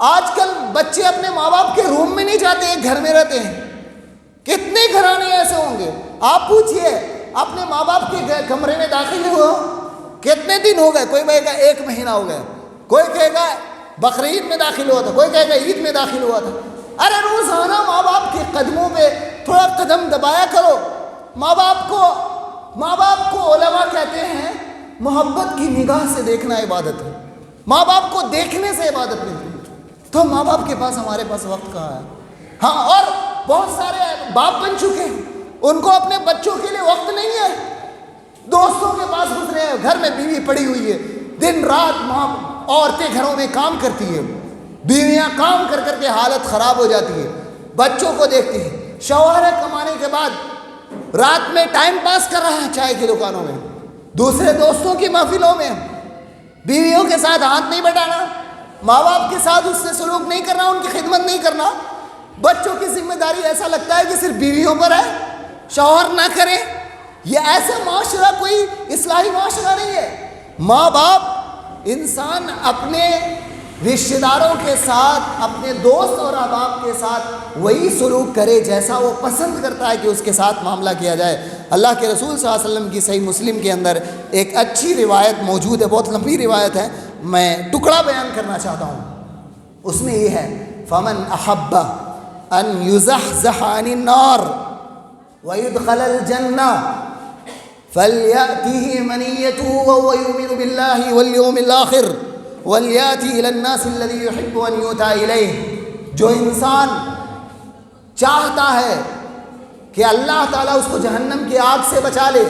آج کل بچے اپنے ماں باپ کے روم میں نہیں جاتے ہیں، گھر میں رہتے ہیں۔ کتنے گھرانے ایسے ہوں گے؟ آپ پوچھئے اپنے ماں باپ کے کمرے میں داخل ہو کتنے دن ہو گئے؟ کوئی کہے گا 1 مہینہ ہو گیا، کوئی کہے گا بقرعید میں داخل ہوا تھا، کوئی کہے گا عید میں داخل ہوا تھا۔ ارے روزانہ ماں باپ کے قدموں پہ تھوڑا قدم دبایا کرو۔ ماں باپ کو علماء کہتے ہیں محبت کی نگاہ سے دیکھنا عبادت ہے، ماں باپ کو دیکھنے سے عبادت ملتی ہے۔ تو ماں باپ کے پاس ہمارے پاس وقت کہاں ہے؟ ہاں، اور بہت سارے باپ بن چکے ہیں، ان کو اپنے بچوں کے لیے وقت نہیں ہے، دوستوں کے پاس گزرے ہیں، گھر میں بیوی پڑی ہوئی ہے، دن رات عورتیں گھروں میں کام کرتی ہیں، بیویاں کام کر کے حالت خراب ہو جاتی ہے، بچوں کو دیکھتی ہیں۔ شوہر کمانے کے بعد رات میں ٹائم پاس کر رہا ہے چائے کی دکانوں میں، دوسرے دوستوں کی محفلوں میں، بیویوں کے ساتھ ہاتھ نہیں بٹانا، ماں باپ کے ساتھ اس سے سلوک نہیں کرنا، ان کی خدمت نہیں کرنا۔ بچوں کی ذمہ داری ایسا لگتا ہے کہ صرف بیویوں پر ہے، شوہر نہ کرے۔ یہ ایسا معاشرہ کوئی اصلاحی معاشرہ نہیں ہے۔ ماں باپ، انسان اپنے رشتہ داروں کے ساتھ، اپنے دوست اور احباب کے ساتھ وہی سلوک کرے جیسا وہ پسند کرتا ہے کہ اس کے ساتھ معاملہ کیا جائے۔ اللہ کے رسول صلی اللہ علیہ وسلم کی صحیح مسلم کے اندر ایک اچھی روایت موجود ہے، بہت لمبی روایت ہے، میں ٹکڑا بیان کرنا چاہتا ہوں، اس میں یہ ہے فمن احب ان یزحزح عن النار ويدخل الجنہ فلیأتہ منیتہ وهو یؤمن باللہ والیوم الآخر ولیأتی الی الناس الذی یحب ان یؤتی الیہ۔ جو انسان چاہتا ہے کہ اللہ تعالیٰ اس کو جہنم کی آگ سے بچا لے،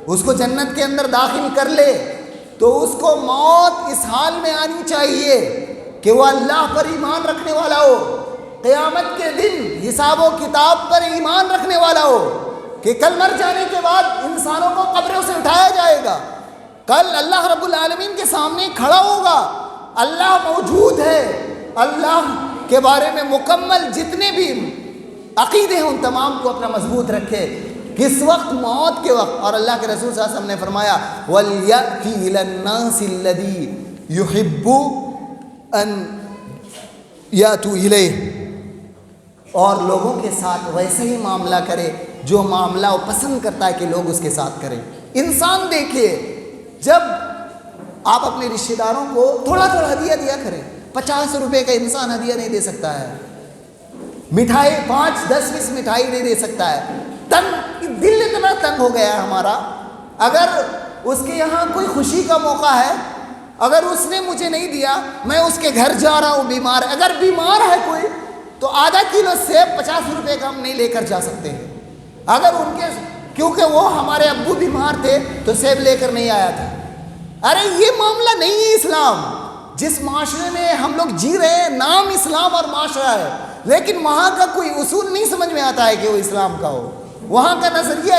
اس کو جنت کے اندر داخل کر لے، تو اس کو موت اس حال میں آنی چاہیے کہ وہ اللہ پر ایمان رکھنے والا ہو، قیامت کے دن حساب و کتاب پر ایمان رکھنے والا ہو کہ کل مر جانے کے بعد انسانوں کو قبروں سے اٹھایا جائے گا، کل اللہ رب العالمین کے سامنے کھڑا ہوگا، اللہ موجود ہے، اللہ کے بارے میں مکمل جتنے بھی عقیدے ہیں ان تمام کو اپنا مضبوط رکھے۔ کس وقت؟ موت کے وقت۔ اور اللہ کے رسول صلی اللہ علیہ وسلم نے فرمایا وَلْيَأْتِ إِلَى النَّاسِ الَّذِي يُحِبُّ أَن يَأْتُوا إِلَيْهِ، اور لوگوں کے ساتھ ویسے ہی معاملہ کرے جو معاملہ وہ پسند کرتا ہے کہ لوگ اس کے ساتھ کریں۔ انسان دیکھیے، جب آپ اپنے رشتہ داروں کو تھوڑا تھوڑا ہدیہ دیا کریں، 50 روپے کا انسان ہدیہ نہیں دے سکتا ہے، مٹھائی 5-10 20 مٹھائی نہیں دے سکتا ہے، دل اتنا تنگ ہو گیا ہے ہمارا۔ اگر اس کے یہاں کوئی خوشی کا موقع ہے، اگر اس نے مجھے نہیں دیا، میں اس کے گھر جا رہا ہوں، بیمار ہے، اگر بیمار ہے کوئی تو آدھا کلو سیب 50 روپے کا ہم نہیں لے کر جا سکتے ہیں، اگر ان کے کیونکہ وہ ہمارے ابو بیمار تھے تو سیب لے کر نہیں آیا تھا۔ ارے یہ معاملہ نہیں ہے اسلام۔ جس معاشرے میں ہم لوگ جی رہے ہیں نام اسلام اور معاشرہ ہے، لیکن وہاں کا کوئی اصول نہیں سمجھ میں آتا ہے کہ وہ اسلام کا ہو، وہاں کا نظریہ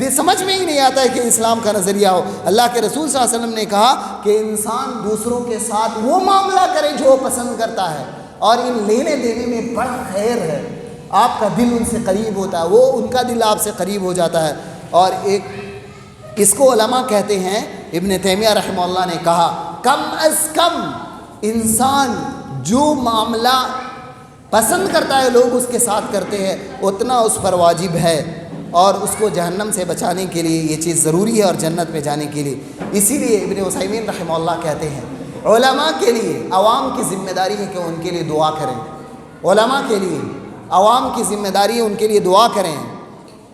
یہ سمجھ میں ہی نہیں آتا ہے کہ اسلام کا نظریہ ہو۔ اللہ کے رسول صلی اللہ علیہ وسلم نے کہا کہ انسان دوسروں کے ساتھ وہ معاملہ کرے جو وہ پسند کرتا ہے، اور ان لینے دینے میں بڑا خیر ہے، آپ کا دل ان سے قریب ہوتا ہے، وہ ان کا دل آپ سے قریب ہو جاتا ہے۔ اور ایک اس کو علماء کہتے ہیں، ابن تیمیہ رحمہ اللہ نے کہا کم از کم انسان جو معاملہ پسند کرتا ہے لوگ اس کے ساتھ کرتے ہیں، اتنا اس پر واجب ہے، اور اس کو جہنم سے بچانے کے لیے یہ چیز ضروری ہے اور جنت میں جانے کے لیے۔ اسی لیے ابن عثیمین رحمہ اللہ کہتے ہیں علماء کے لیے عوام کی ذمہ داری ہے کہ ان کے لیے دعا کریں، علماء کے لیے عوام کی ذمہ داری ہے ان کے لیے دعا کریں،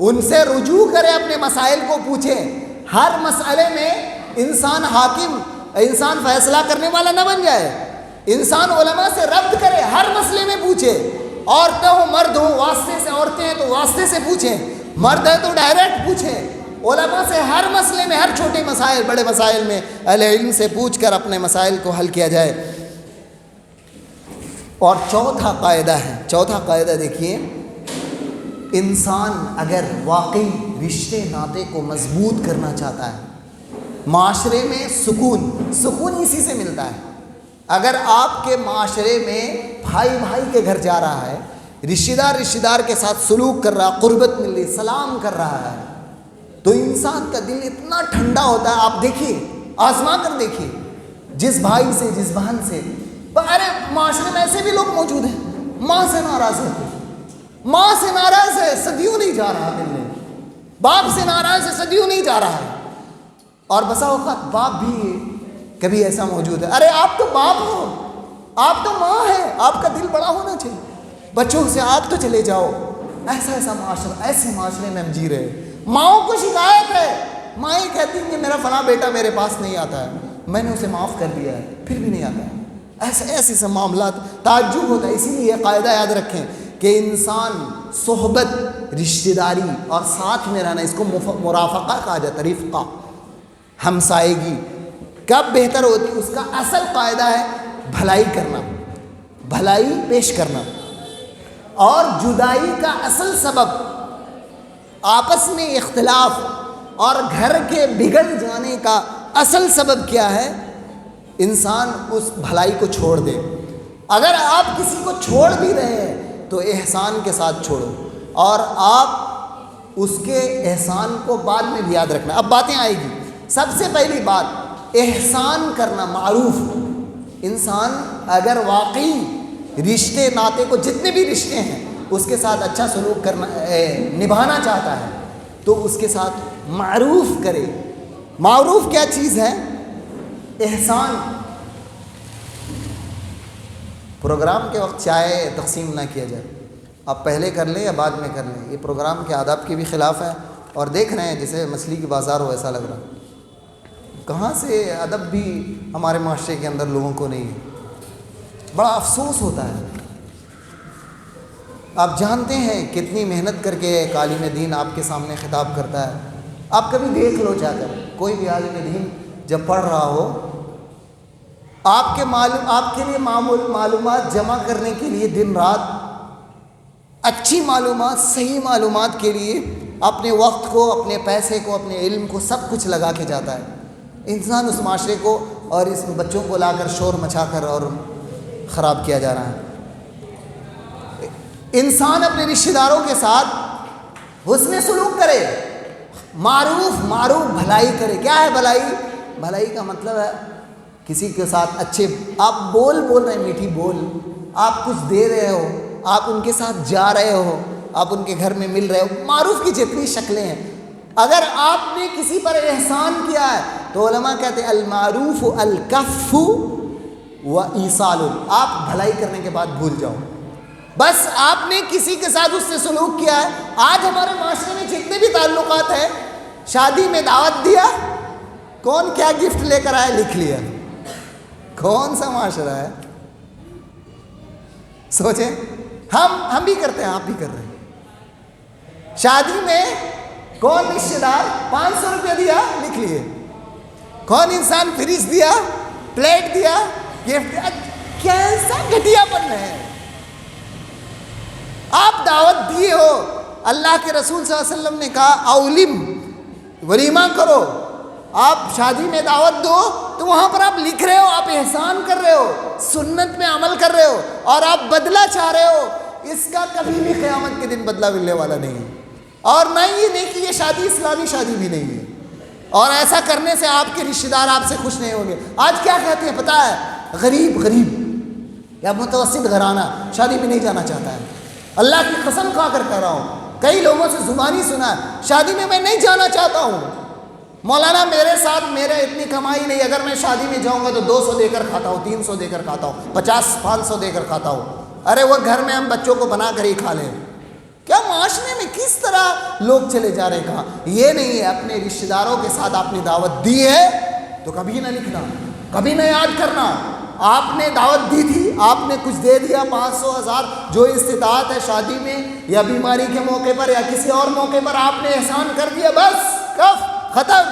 ان سے رجوع کریں، اپنے مسائل کو پوچھیں۔ ہر مسئلے میں انسان حاکم، انسان فیصلہ کرنے والا نہ بن جائے، انسان علماء سے ربط کرے، ہر مسئلے میں پوچھے، عورتیں ہوں مرد ہوں، واسطے سے عورتیں ہیں تو واسطے سے پوچھیں، مرد ہے تو ڈائریکٹ پوچھیں، علماء سے ہر مسئلے میں، ہر چھوٹے مسائل بڑے مسائل میں اہل علم سے پوچھ کر اپنے مسائل کو حل کیا جائے۔ اور چوتھا قاعدہ دیکھیے، انسان اگر واقعی رشتے ناطے کو مضبوط کرنا چاہتا ہے، معاشرے میں سکون اسی سے ملتا ہے۔ اگر آپ کے معاشرے میں بھائی بھائی کے گھر جا رہا ہے، رشتہ دار کے ساتھ سلوک کر رہا ہے، قربت مل رہی، سلام کر رہا ہے، تو انسان کا دل اتنا ٹھنڈا ہوتا ہے۔ آپ دیکھیے، آزما کر دیکھیے، جس بھائی سے جس بہن سے، ارے معاشرے میں ایسے بھی لوگ موجود ہیں ماں سے ناراض ہے، صدیوں نہیں جا رہا دل میں، باپ سے ناراض ہے، صدیوں نہیں جا رہا ہے، اور بسا اوقات باپ بھی کبھی ایسا موجود ہے، ارے آپ تو باپ ہو، آپ تو ماں ہے، آپ کا دل بڑا ہونا چاہیے، بچوں سے آپ تو چلے جاؤ۔ ایسا معاشرہ، ایسے معاشرے میں ہم جی رہے ہیں۔ ماؤں کو شکایت ہے، مائیں کہتی ہیں کہ میرا فلاں بیٹا میرے پاس نہیں آتا ہے، میں نے اسے معاف کر دیا ہے پھر بھی نہیں آتا ہے، ایسے سب معاملات، تعجب ہوتا ہے۔ اسی لیے قاعدہ یاد رکھیں کہ انسان صحبت، رشتہ داری اور ساتھ میں رہنا، اس کو مرافقہ کہا جاتا ہے، رفقہ، ہمسائیگی کب بہتر ہوتی، اس کا اصل قاعدہ ہے بھلائی کرنا، بھلائی پیش کرنا۔ اور جدائی کا اصل سبب، آپس میں اختلاف اور گھر کے بگڑ جانے کا اصل سبب کیا ہے؟ انسان اس بھلائی کو چھوڑ دے۔ اگر آپ کسی کو چھوڑ بھی رہے ہیں تو احسان کے ساتھ چھوڑو، اور آپ اس کے احسان کو بعد میں بھی یاد رکھنا۔ اب باتیں آئے گی۔ سب سے پہلی بات، احسان کرنا، معروف۔ انسان اگر واقعی رشتے ناطے کو، جتنے بھی رشتے ہیں، اس کے ساتھ اچھا سلوک کرنا نبھانا چاہتا ہے تو اس کے ساتھ معروف کرے۔ معروف کیا چیز ہے؟ احسان۔ پروگرام کے وقت چائے تقسیم نہ کیا جائے. آپ پہلے کر لیں یا بعد میں کر لیں, یہ پروگرام کے آداب کے بھی خلاف ہے. اور دیکھ رہے ہیں جیسے مچھلی کی بازار ہو ایسا لگ رہا. کہاں سے ادب بھی ہمارے معاشرے کے اندر لوگوں کو نہیں ہے. بڑا افسوس ہوتا ہے. آپ جانتے ہیں کتنی محنت کر کے ایک عالم دین آپ کے سامنے خطاب کرتا ہے. آپ کبھی دیکھ لو جا کر, کوئی بھی عالم دین جب پڑھ رہا ہو, آپ کے لیے معلومات جمع کرنے کے لیے دن رات اچھی معلومات, صحیح معلومات کے لیے اپنے وقت کو, اپنے پیسے کو, اپنے علم کو سب کچھ لگا کے جاتا ہے. انسان اس معاشرے کو اور اس بچوں کو لا کر شور مچا کر اور خراب کیا جا رہا ہے. انسان اپنے رشتہ داروں کے ساتھ حسن سلوک کرے, معروف بھلائی کرے. کیا ہے بھلائی؟ بھلائی کا مطلب ہے کسی کے ساتھ اچھے, آپ بول رہے ہیں, میٹھی بول, آپ کچھ دے رہے ہو, آپ ان کے ساتھ جا رہے ہو, آپ ان کے گھر میں مل رہے ہو. معروف کی جتنی شکلیں ہیں, اگر آپ نے کسی پر احسان کیا ہے تو علماء کہتے ہیں المعروف الکف و ایصال. آپ بھلائی کرنے کے بعد بھول جاؤ. بس آپ نے کسی کے ساتھ اس سے سلوک کیا ہے. آج ہمارے معاشرے میں جتنے بھی تعلقات ہیں, شادی میں دعوت دیا, کون کیا گفٹ لے کر آئے لکھ لیا. کون سا معاشرہ ہے؟ سوچیں. ہم بھی کرتے ہیں, آپ بھی کر رہے ہیں. شادی میں کون رشتہ دار 500 روپیہ دیا, لکھ لیے. کون انسان فریج دیا, پلیٹ دیا, گفٹ دیا. کیسا گھٹیا پن ہے. آپ دعوت دیے ہو, اللہ کے رسول صلی اللہ علیہ وسلم نے کہا اولم, ولیمہ کرو. آپ شادی میں دعوت دو تو وہاں پر آپ لکھ رہے ہو, آپ احسان کر رہے ہو, سنت میں عمل کر رہے ہو, اور آپ بدلہ چاہ رہے ہو. اس کا کبھی بھی قیامت کے دن بدلہ ملنے والا نہیں ہے. اور نہ یہ نہیں کہ یہ شادی اسلامی شادی بھی نہیں ہے, اور ایسا کرنے سے آپ کے رشتہ دار آپ سے خوش نہیں ہوں گے. آج کیا کہتے ہیں پتہ ہے, غریب یا متوسط گھرانہ شادی میں نہیں جانا چاہتا ہے. اللہ کی قسم کھا کر کہہ رہا ہوں, کئی لوگوں سے زبانی سنا ہے, شادی میں نہیں جانا چاہتا ہوں. مولانا میرے ساتھ میرے اتنی کمائی نہیں, اگر میں شادی میں جاؤں گا تو 200 دے کر کھاتا ہوں, 300 دے کر کھاتا ہوں, 50-500 دے کر کھاتا ہوں. ارے وہ گھر میں ہم بچوں کو بنا کر ہی کھا لیں. کیا معاشرے میں کس طرح لوگ چلے جا رہے ہیں. کہاں یہ نہیں ہے. اپنے رشتہ داروں کے ساتھ آپ نے دعوت دی ہے تو کبھی نہ لکھنا, کبھی نہ یاد کرنا. آپ نے دعوت دی تھی, آپ نے کچھ دے دیا, 500 1000 جو استطاعت ہے شادی میں یا بیماری کے موقع پر یا کسی اور موقع پر آپ نے احسان کر دیا, بس کف ختم.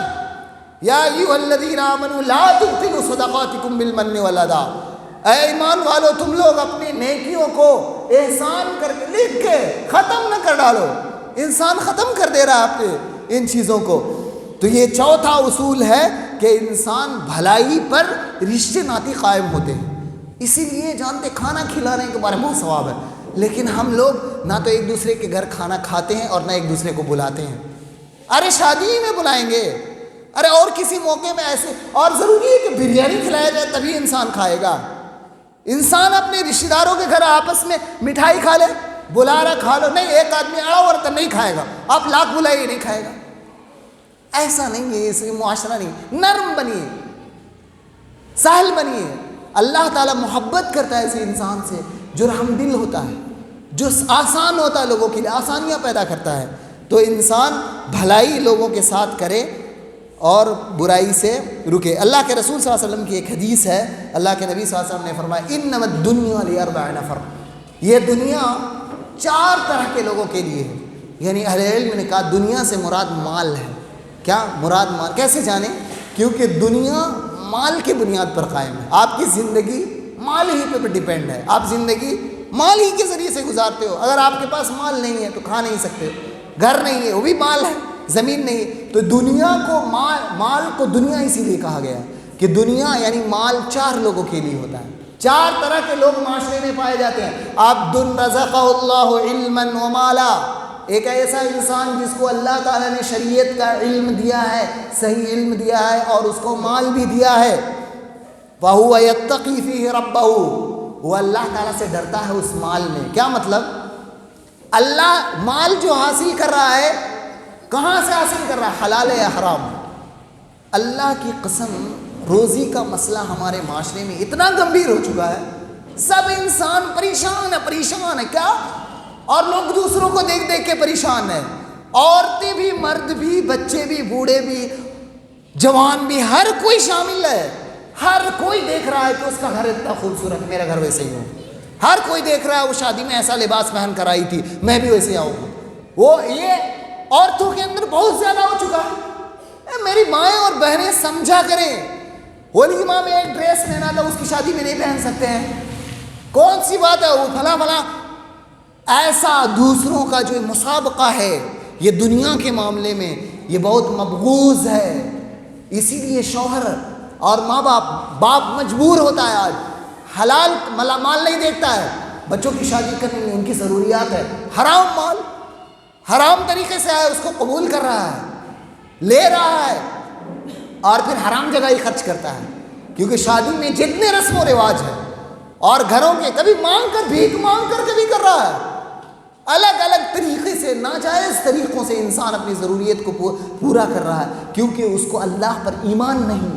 یا ایھا الذین آمنوا لا تبطلوا صدقاتکم بالمن والاذی. اے ایمان والو, تم لوگ اپنی نیکیوں کو احسان کر کے لکھ کے ختم نہ کر ڈالو. انسان ختم کر دے رہا ہے اپنے ان چیزوں کو. تو یہ چوتھا اصول ہے کہ انسان بھلائی پر رشتے ناطے قائم ہوتے ہیں. اسی لیے جانتے کھانا کھلانے کے بارے میں بہت ثواب ہے, لیکن ہم لوگ نہ تو ایک دوسرے کے گھر کھانا کھاتے ہیں اور نہ ایک دوسرے کو بلاتے ہیں. ارے شادی میں بلائیں گے, ارے اور کسی موقع میں ایسے, اور ضروری ہے کہ بریانی کھلایا جائے تبھی انسان کھائے گا. انسان اپنے رشتہ داروں کے گھر آپس میں مٹھائی کھا لے, بلا رہا کھا لو, نہیں ایک آدمی اڑا ورتن نہیں کھائے گا, آپ لاکھ بلائیے نہیں کھائے گا. ایسا نہیں ہے, اس معاشرہ نہیں. نرم بنیے, سہل بنیے. اللہ تعالیٰ محبت کرتا ہے ایسے انسان سے جو رحم دل ہوتا ہے, جو آسان ہوتا ہے, لوگوں کے لیے آسانیاں پیدا کرتا ہے. تو انسان بھلائی لوگوں کے ساتھ کرے اور برائی سے رکے. اللہ کے رسول صلی اللہ علیہ وسلم کی ایک حدیث ہے, اللہ کے نبی صلی اللہ علیہ وسلم نے فرمایا انما الدنیا لاربع نفر. یہ دنیا 4 طرح کے لوگوں کے لیے ہے. یعنی اہل علم نے کہا دنیا سے مراد مال ہے. کیا مراد مال؟ کیسے جانیں؟ کیونکہ دنیا مال کی بنیاد پر قائم ہے. آپ کی زندگی مال ہی پہ ڈیپینڈ ہے. آپ زندگی مال ہی کے ذریعے سے گزارتے ہو. اگر آپ کے پاس مال نہیں ہے تو کھا نہیں سکتے, گھر نہیں ہے وہ بھی مال ہے, زمین نہیں ہے. تو دنیا کو مال کو دنیا اسی لیے کہا گیا کہ دنیا یعنی مال 4 لوگوں کے لیے ہوتا ہے. 4 طرح کے لوگ معاشرے میں پائے جاتے ہیں. عبد رزقہ اللہ علما ومالا, ایک ایسا انسان جس کو اللہ تعالیٰ نے شریعت کا علم دیا ہے, صحیح علم دیا ہے اور اس کو مال بھی دیا ہے. فَهُوَ يَتَّقِي فِيهِ رَبَّهُ, وہ اللہ تعالیٰ سے ڈرتا ہے اس مال میں. کیا مطلب؟ اللہ مال جو حاصل کر رہا ہے کہاں سے حاصل کر رہا ہے, حلال یا حرام؟ اللہ کی قسم, روزی کا مسئلہ ہمارے معاشرے میں اتنا گمبھیر ہو چکا ہے, سب انسان پریشان ہے کیا؟ اور لوگ دوسروں کو دیکھ دیکھ کے پریشان ہیں، عورتیں بھی، مرد بھی، بچے بھی، بوڑھے بھی، جوان بھی، ہر کوئی شامل ہے۔ ہر کوئی دیکھ رہا ہے کہ اس کا گھر اتنا خوبصورت ہے، میرا گھر ویسے ہی ہو۔ ہر کوئی دیکھ رہا ہے وہ شادی میں ایسا لباس پہن کر آئی تھی، میں بھی ویسے آؤں گا۔ وہ یہ عورتوں کے اندر بہت زیادہ ہو چکا ہے۔ میری مائیں اور بہنیں سمجھا کریں، ولیمہ میں ایک ڈریس پہنا تھا، اس کی شادی میں نہیں پہن سکتے ہیں؟ کون سی بات ہے؟ وہ فلاں فلاں ایسا دوسروں کا جو مسابقہ ہے یہ دنیا کے معاملے میں یہ بہت مبغوض ہے۔ اسی لیے شوہر اور ماں باپ مجبور ہوتا ہے آج، حلال مال نہیں دیکھتا ہے، بچوں کی شادی کرنے میں ان کی ضروریات ہے، حرام مال حرام طریقے سے آئے اس کو قبول کر رہا ہے، لے رہا ہے، اور پھر حرام جگہ ہی خرچ کرتا ہے، کیونکہ شادی میں جتنے رسم و رواج ہیں اور گھروں کے، کبھی مانگ کر، بھیک مانگ کر کبھی کر رہا ہے، الگ الگ طریقے سے، ناجائز طریقوں سے انسان اپنی ضروریت کو پورا کر رہا ہے، کیونکہ اس کو اللہ پر ایمان نہیں ہے۔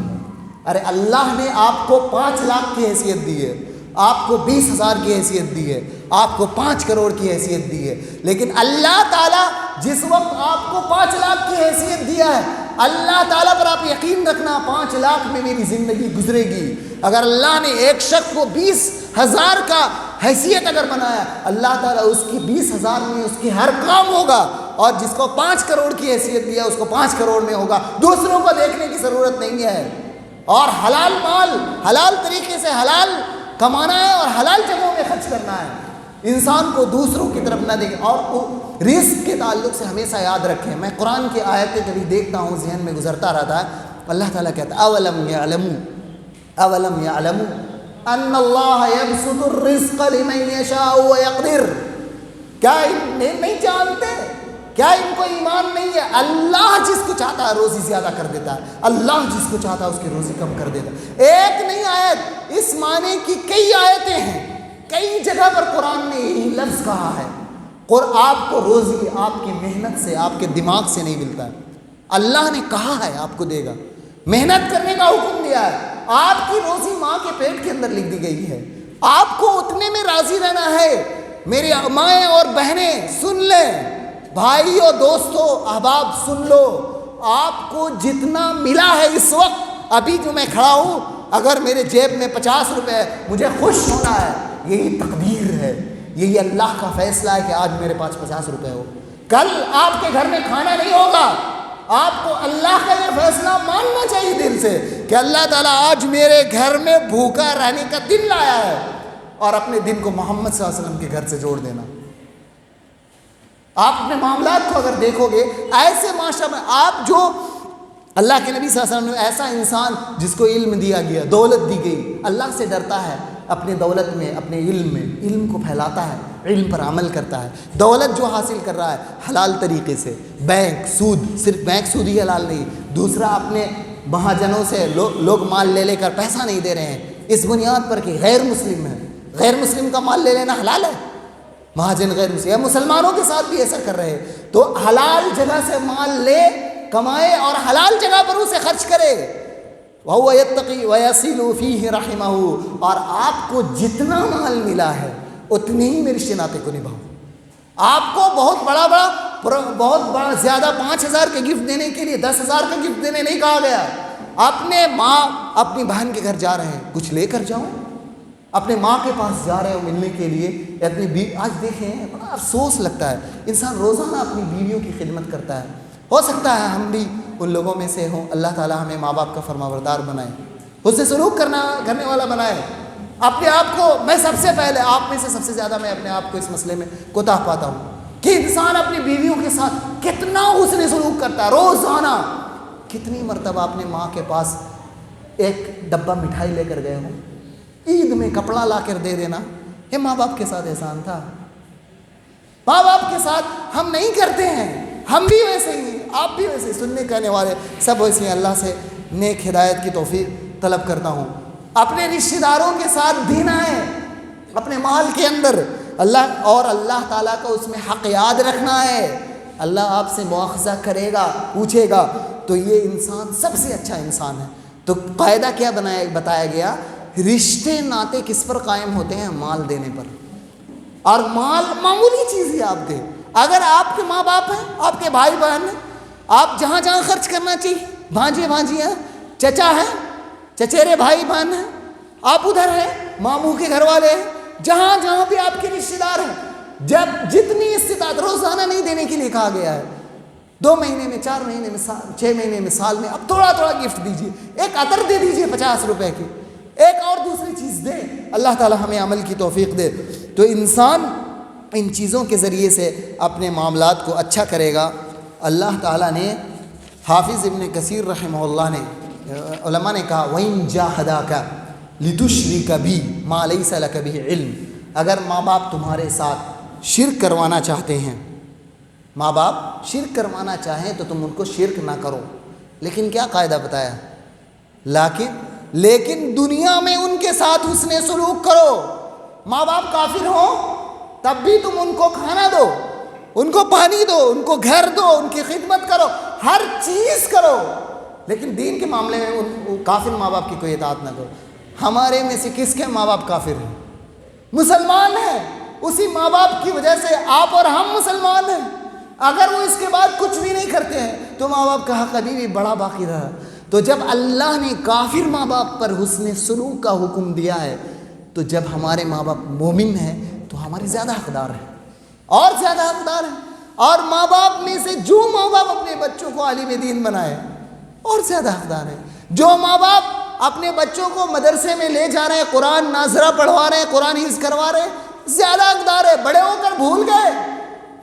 ارے اللہ نے آپ کو 5 لاکھ کی حیثیت دی ہے، آپ کو 20,000 کی حیثیت دی ہے، آپ کو 5 کروڑ کی حیثیت دی ہے، لیکن اللہ تعالیٰ جس وقت آپ کو 5 لاکھ کی حیثیت دیا ہے، اللہ تعالیٰ پر آپ یقین رکھنا 5 لاکھ میں میری زندگی گزرے گی۔ اگر اللہ نے ایک شخص کو 20,000 کا حیثیت اگر بنایا، اللہ تعالیٰ اس کی 20,000 میں اس کی ہر کام ہوگا، اور جس کو 5 کروڑ کی حیثیت دیا اس کو 5 کروڑ میں ہوگا، دوسروں کو دیکھنے کی ضرورت نہیں ہے۔ اور حلال مال حلال طریقے سے حلال کمانا ہے اور حلال جگہوں میں خرچ کرنا ہے، انسان کو دوسروں کی طرف نہ دیکھیں۔ اور رزق کے تعلق سے ہمیشہ یاد رکھیں، میں قرآن کی آیتیں کبھی دیکھتا ہوں ذہن میں گزرتا رہتا ہے، اللہ تعالیٰ کہتا ہے اولم یعلموا ان اللہ یبسط الرزق لمن یشاء ویقدر، کیا نہیں جانتے؟ کیا ان کو ایمان نہیں ہے؟ اللہ جس کو چاہتا ہے روزی زیادہ کر دیتا ہے، اللہ جس کو چاہتا ہے اس کی روزی کم کر دیتا ہے۔ ایک نہیں آیت، اس معنی کی کئی آیتیں ہیں، کئی جگہ پر قرآن نے یہی لفظ کہا ہے۔ آپ کو روزی آپ کی محنت سے، آپ کے دماغ سے نہیں ملتا ہے، اللہ نے کہا ہے آپ کو دے گا، محنت کرنے کا حکم دیا ہے۔ آپ کی روزی ماں کے پیٹ کے اندر لکھ دی گئی ہے، آپ کو اتنے میں راضی رہنا ہے۔ میری مائیں اور بہنیں سن لیں، بھائیو، دوستو، احباب سن لو، آپ کو جتنا ملا ہے اس وقت، ابھی جو میں کھڑا ہوں، اگر میرے جیب میں 50 روپے ہے، مجھے خوش ہونا ہے، یہی تقدیر ہے، یہی اللہ کا فیصلہ ہے کہ آج میرے پاس 50 روپے ہو۔ کل آپ کے گھر میں کھانا نہیں ہوگا، آپ کو اللہ کا یہ فیصلہ ماننا چاہیے دل سے کہ اللہ تعالیٰ آج میرے گھر میں بھوکا رہنے کا دن لایا ہے، اور اپنے دن کو محمد صلی اللہ علیہ وسلم کے گھر سے جوڑ دینا۔ آپ اپنے معاملات کو اگر دیکھو گے ایسے معاشرہ میں، آپ جو اللہ کے نبی صلی اللہ علیہ وسلم نے ایسا انسان جس کو علم دیا گیا، دولت دی گئی، اللہ سے ڈرتا ہے، اپنے دولت میں، اپنے علم میں، علم کو پھیلاتا ہے، علم پر عمل کرتا ہے، دولت جو حاصل کر رہا ہے حلال طریقے سے، بینک سود، صرف بینک سود ہی حلال نہیں، دوسرا اپنے مہاجنوں سے لوگ مال لے کر پیسہ نہیں دے رہے ہیں اس بنیاد پر کہ غیر مسلم ہے، غیر مسلم کا مال لے لینا حلال ہے، مہاجن غیر مسلم، مسلمانوں کے ساتھ بھی ایسا کر رہے ہیں۔ تو حلال جگہ سے مال لے، کمائے اور حلال جگہ پر اسے خرچ کرے، وَهُوَ يَتَّقِي وَيَصِلُ فِيهِ رَحِمَهُ، اور آپ کو جتنا مال ملا ہے اتنے ہی میرے رشتے ناطے کو نبھاؤ۔ آپ کو بہت بڑا زیادہ 5,000 کے گفٹ دینے کے لیے 10,000 کا گفٹ دینے نہیں کہا گیا۔ اپنے ماں اپنی بہن کے گھر جا رہے ہیں، کچھ لے کر جاؤ، اپنے ماں کے پاس جا رہے ہو ملنے کے لیے، اپنی بیوی، آج دیکھیں بڑا افسوس لگتا ہے، انسان روزانہ اپنی بیویوں کی خدمت کرتا ہے، ہو سکتا ہے ہم بھی ان لوگوں میں سے ہوں، اللہ تعالیٰ ہمیں ماں باپ کا فرمانبردار بنائے، اس سے سلوک کرنے والا بنائے۔ اپنے آپ کو، میں سب سے پہلے، آپ میں سے سب سے زیادہ میں اپنے آپ کو اس مسئلے میں کوتاہ پاتا ہوں کہ انسان اپنی بیویوں کے ساتھ کتنا حسن سلوک کرتا ہے روزانہ۔ کتنی مرتبہ اپنے ماں کے پاس ایک ڈبہ مٹھائی لے کر گئے ہوں، عید میں کپڑا لا کر دے دینا، یہ ماں باپ کے ساتھ احسان تھا۔ ماں باپ کے ساتھ ہم نہیں کرتے ہیں، ہم بھی ویسے ہی، آپ بھی ویسے، سننے کہنے والے سب ویسے ہیں۔ اللہ سے نیک ہدایت کی توفیق طلب کرتا ہوں۔ اپنے رشتہ داروں کے ساتھ دینا ہے، اپنے مال کے اندر اللہ تعالیٰ کا اس میں حق یاد رکھنا ہے۔ اللہ آپ سے مواخذہ کرے گا، پوچھے گا، تو یہ انسان سب سے اچھا انسان ہے۔ تو قاعدہ کیا بتایا گیا رشتے ناتے کس پر قائم ہوتے ہیں؟ مال دینے پر. اور مال معمولی چیز ہی آپ دیں. اگر آپ کے ماں باپ ہیں, آپ کے بھائی بہن ہیں, آپ جہاں جہاں خرچ کرنا چاہیے, بھانجے بھانجی ہیں, چچا ہیں, چچیرے بھائی بہن ہیں, آپ ادھر ہیں, ماموں کے گھر والے ہیں, جہاں جہاں بھی آپ کے رشتے دار ہیں, جب جتنی استطاعت, روزانہ نہیں دینے کے لیے کہا گیا ہے, 2 مہینے میں, 4 مہینے میں, 6 مہینے میں, سال میں, اب تھوڑا تھوڑا گفٹ دیجیے. ایک عطر دے دیجیے 50 روپے کی, ایک اور دوسری چیز دیں. اللہ تعالی ہمیں عمل کی توفیق دے. تو انسان ان چیزوں کے ذریعے سے اپنے معاملات کو اچھا کرے گا. اللہ تعالیٰ نے, حافظ ابن کثیر رحمہ اللہ نے, علماء نے کہا وَإِن جَاهَدَاكَ لِتُشْرِكَ بِي مَا لَيْسَ لَكَ بِهِ عِلْمٍ. اگر ماں باپ تمہارے ساتھ شرک کروانا چاہتے ہیں, ماں باپ شرک کروانا چاہیں تو تم ان کو شرک نہ کرو. لیکن کیا قاعدہ بتایا؟ لیکن دنیا میں ان کے ساتھ حسن سلوک کرو. ماں باپ کافر ہوں تب بھی تم ان کو کھانا دو, ان کو پانی دو, ان کو گھر دو, ان کی خدمت کرو, ہر چیز کرو, لیکن دین کے معاملے میں ان کافر ماں باپ کی کوئی اطاعت نہ کرو. ہمارے میں سے کس کے ماں باپ کافر ہیں؟ مسلمان ہیں. اسی ماں باپ کی وجہ سے آپ اور ہم مسلمان ہیں. اگر وہ اس کے بعد کچھ بھی نہیں کرتے ہیں تو ماں باپ کا حق ابھی بھی بڑا باقی رہا. تو جب اللہ نے کافر ماں باپ پر حسن سلوک کا حکم دیا ہے, تو جب ہمارے ماں باپ مومن ہیں تو ہمارے زیادہ حقدار ہیں, اور زیادہ حقدار ہیں. اور ماں باپ میں سے جو ماں باپ اپنے بچوں کو عالم دین بنائے اور زیادہ حقدار ہیں. جو ماں باپ اپنے بچوں کو مدرسے میں لے جا رہے ہیں, قرآن ناظرہ پڑھوا رہے ہیں, قرآن حفظ کروا رہے ہیں, زیادہ حقدار ہے. بڑے ہو کر بھول گئے.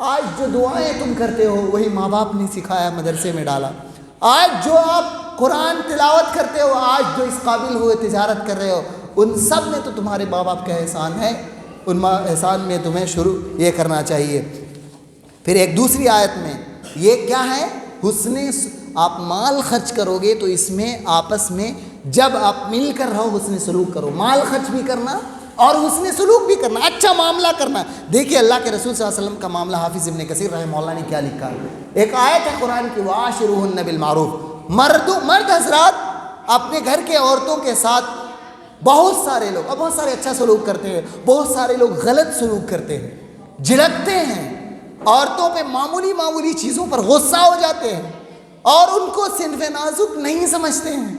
آج جو دعائیں تم کرتے ہو وہی ماں باپ نے سکھایا, مدرسے میں ڈالا. آج جو آپ قرآن تلاوت کرتے ہو, آج جو اس قابل ہوئے تجارت کر رہے ہو, ان سب میں تو تمہارے ماں باپ کا احسان ہے. ان احسان میں تمہیں شروع یہ کرنا چاہیے. پھر ایک دوسری آیت میں یہ کیا ہے؟ آپ مال خرچ کرو گے تو اس میں آپس میں جب آپ مل کر رہو حسن سلوک کرو. مال خرچ بھی کرنا اور حسن سلوک بھی کرنا, اچھا معاملہ کرنا. دیکھیے اللہ کے رسول صلی اللہ علیہ وسلم کا معاملہ حافظ ابن کثیر رحمہ اللہ نے کیا لکھا ہے. ایک آیت ہے قرآن کی, وَعَاشِرُوهُنَّ بِالْمَعْرُوفِ. مرد حضرات اپنے گھر کے عورتوں کے ساتھ, بہت سارے لوگ, بہت سارے اچھا سلوک کرتے ہیں, بہت سارے لوگ غلط سلوک کرتے ہیں, جھڑکتے ہیں, عورتوں پہ معمولی چیزوں پر غصہ ہو جاتے ہیں, اور ان کو صنف نازک نہیں سمجھتے ہیں.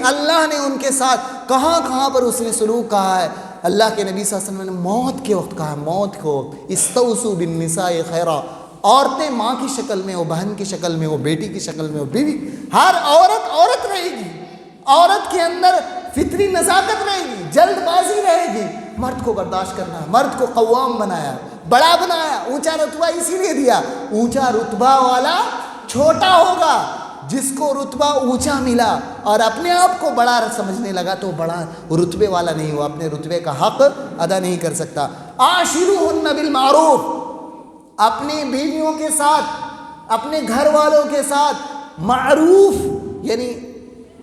اللہ نے ان کے ساتھ کہاں کہاں پر اس نے سلوک کہا ہے. اللہ کے نبی صلی اللہ علیہ وسلم نے موت کے وقت کہا ہے, موت کے وقت استوصوا بالنساء خیرا. عورتیں ماں کی شکل میں ہو, بہن کی شکل میں ہو, بیٹی کی شکل میں ہو, بیوی, ہر عورت رہے گی. عورت کے اندر فطری نزاکت رہے گی, جلد بازی رہے گی. مرد کو برداشت کرنا ہے, مرد کو قوام بنایا, بڑا بنایا, اونچا رتبہ اسی لیے دیا. اونچا رتبہ والا چھوٹا ہوگا, جس کو رتبہ اونچا ملا اور اپنے آپ کو بڑا سمجھنے لگا تو بڑا رتبے والا نہیں ہوا, اپنے رتبے کا حق ادا نہیں کر سکتا. عاشروہن بالمعروف. اپنی بیویوں کے ساتھ, اپنے گھر والوں کے ساتھ معروف, یعنی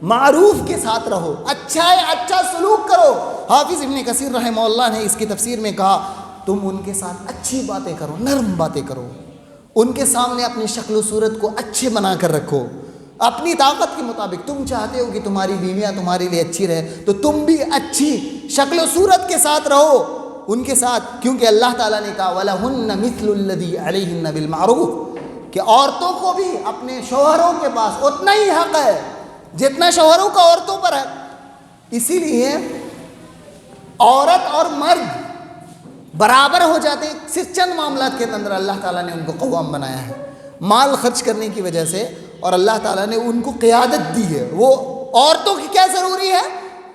معروف کے ساتھ رہو, اچھا سلوک کرو. حافظ ابن کثیر رحمہ اللہ نے اس کی تفسیر میں کہا تم ان کے ساتھ اچھی باتیں کرو, نرم باتیں کرو, ان کے سامنے اپنی شکل و صورت کو اچھے بنا کر رکھو. اپنی طاقت کے مطابق تم چاہتے ہو کہ تمہاری بیویاں تمہارے لیے اچھی رہے تو تم بھی اچھی شکل و صورت کے ساتھ رہو ان کے ساتھ, کیونکہ اللہ تعالیٰ نے کہا وَلَهُنَّ مِثْلُ الَّذِي عَلَيْهِنَّ بِالْمَعْرُوفِ, کہ عورتوں کو بھی اپنے شوہروں کے پاس اتنا ہی حق ہے جتنا شوہروں کا عورتوں پر ہے. اسی لیے عورت اور مرد برابر ہو جاتے ہیں صرف چند معاملات کے اندر. اللہ تعالیٰ نے ان کو قوام بنایا ہے مال خرچ کرنے کی وجہ سے, اور اللہ تعالیٰ نے ان کو قیادت دی ہے. وہ عورتوں کی کیا ضروری ہے؟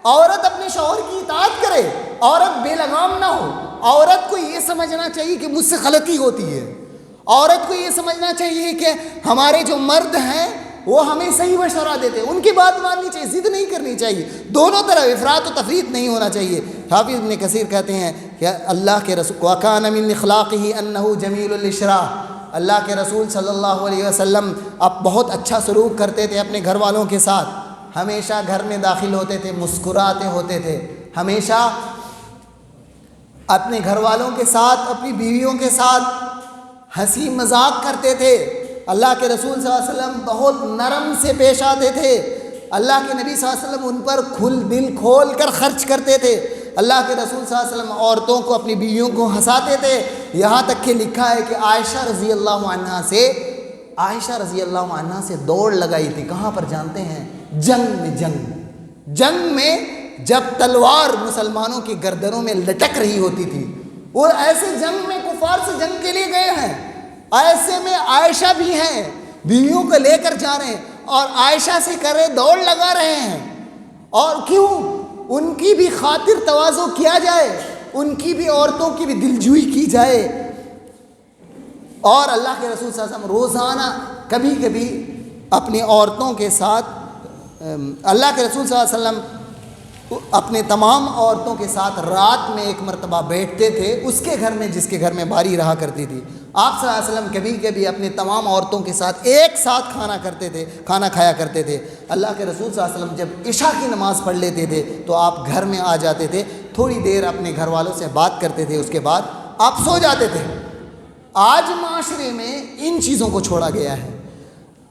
عورت اپنے شوہر کی اطاعت کرے, عورت بے لگام نہ ہو. عورت کو یہ سمجھنا چاہیے کہ مجھ سے غلطی ہوتی ہے, عورت کو یہ سمجھنا چاہیے کہ ہمارے جو مرد ہیں وہ ہمیں صحیح مشورہ دیتے ہیں, ان کی بات ماننی چاہیے, ضد نہیں کرنی چاہیے. دونوں طرف افراط و تفریط نہیں ہونا چاہیے. حافظ ابن کثیر کہتے ہیں کہ اللہ کے رسول وَكَانَ مِنْ اخْلَاقِهِ أَنَّهُ جَمِيلُ الْإِشْرَاءِ, اللہ کے رسول صلی اللہ علیہ وسلم اب بہت اچھا سلوک کرتے تھے اپنے گھر والوں کے ساتھ. ہمیشہ گھر میں داخل ہوتے تھے, مسکراتے ہوتے تھے, ہمیشہ اپنے گھر والوں کے ساتھ, اپنی بیویوں کے ساتھ ہنسی مذاق کرتے تھے. اللہ کے رسول صلی اللہ علیہ وسلم بہت نرم سے پیش آتے تھے, اللہ کے نبی صلی اللہ علیہ وسلم ان پر دل کھول کر خرچ کرتے تھے. اللہ کے رسول صلی اللہ علیہ وسلم عورتوں کو، اپنی بیویوں کو ہنساتے تھے. یہاں تک کہ لکھا ہے کہ عائشہ رضی اللہ عنہا سے دوڑ لگائی تھی. کہاں پر جانتے ہیں؟ جنگ میں جب تلوار مسلمانوں کی گردنوں میں لٹک رہی ہوتی تھی، اور ایسے جنگ میں کفار سے جنگ کے لیے گئے ہیں، ایسے میں عائشہ بھی ہیں، بیویوں کو لے کر جا رہے ہیں اور عائشہ سے کرے دوڑ لگا رہے ہیں. اور کیوں؟ ان کی بھی خاطر تواضع کیا جائے، ان کی بھی، عورتوں کی بھی دلجوئی کی جائے. اور اللہ کے رسول صلی اللہ علیہ وسلم روزانہ کبھی کبھی اپنی عورتوں کے ساتھ، اللہ کے رسول صلی اللہ علیہ وسلم اپنے تمام عورتوں کے ساتھ رات میں ایک مرتبہ بیٹھتے تھے اس کے گھر میں جس کے گھر میں باری رہا کرتی تھی. آپ صلی اللہ علیہ وسلم کبھی کبھی اپنے تمام عورتوں کے ساتھ ایک ساتھ کھانا کھایا کرتے تھے. اللہ کے رسول صلی اللہ علیہ وسلم جب عشاء کی نماز پڑھ لیتے تھے تو آپ گھر میں آ جاتے تھے، تھوڑی دیر اپنے گھر والوں سے بات کرتے تھے، اس کے بعد آپ سو جاتے تھے. آج معاشرے میں ان چیزوں کو چھوڑا گیا ہے.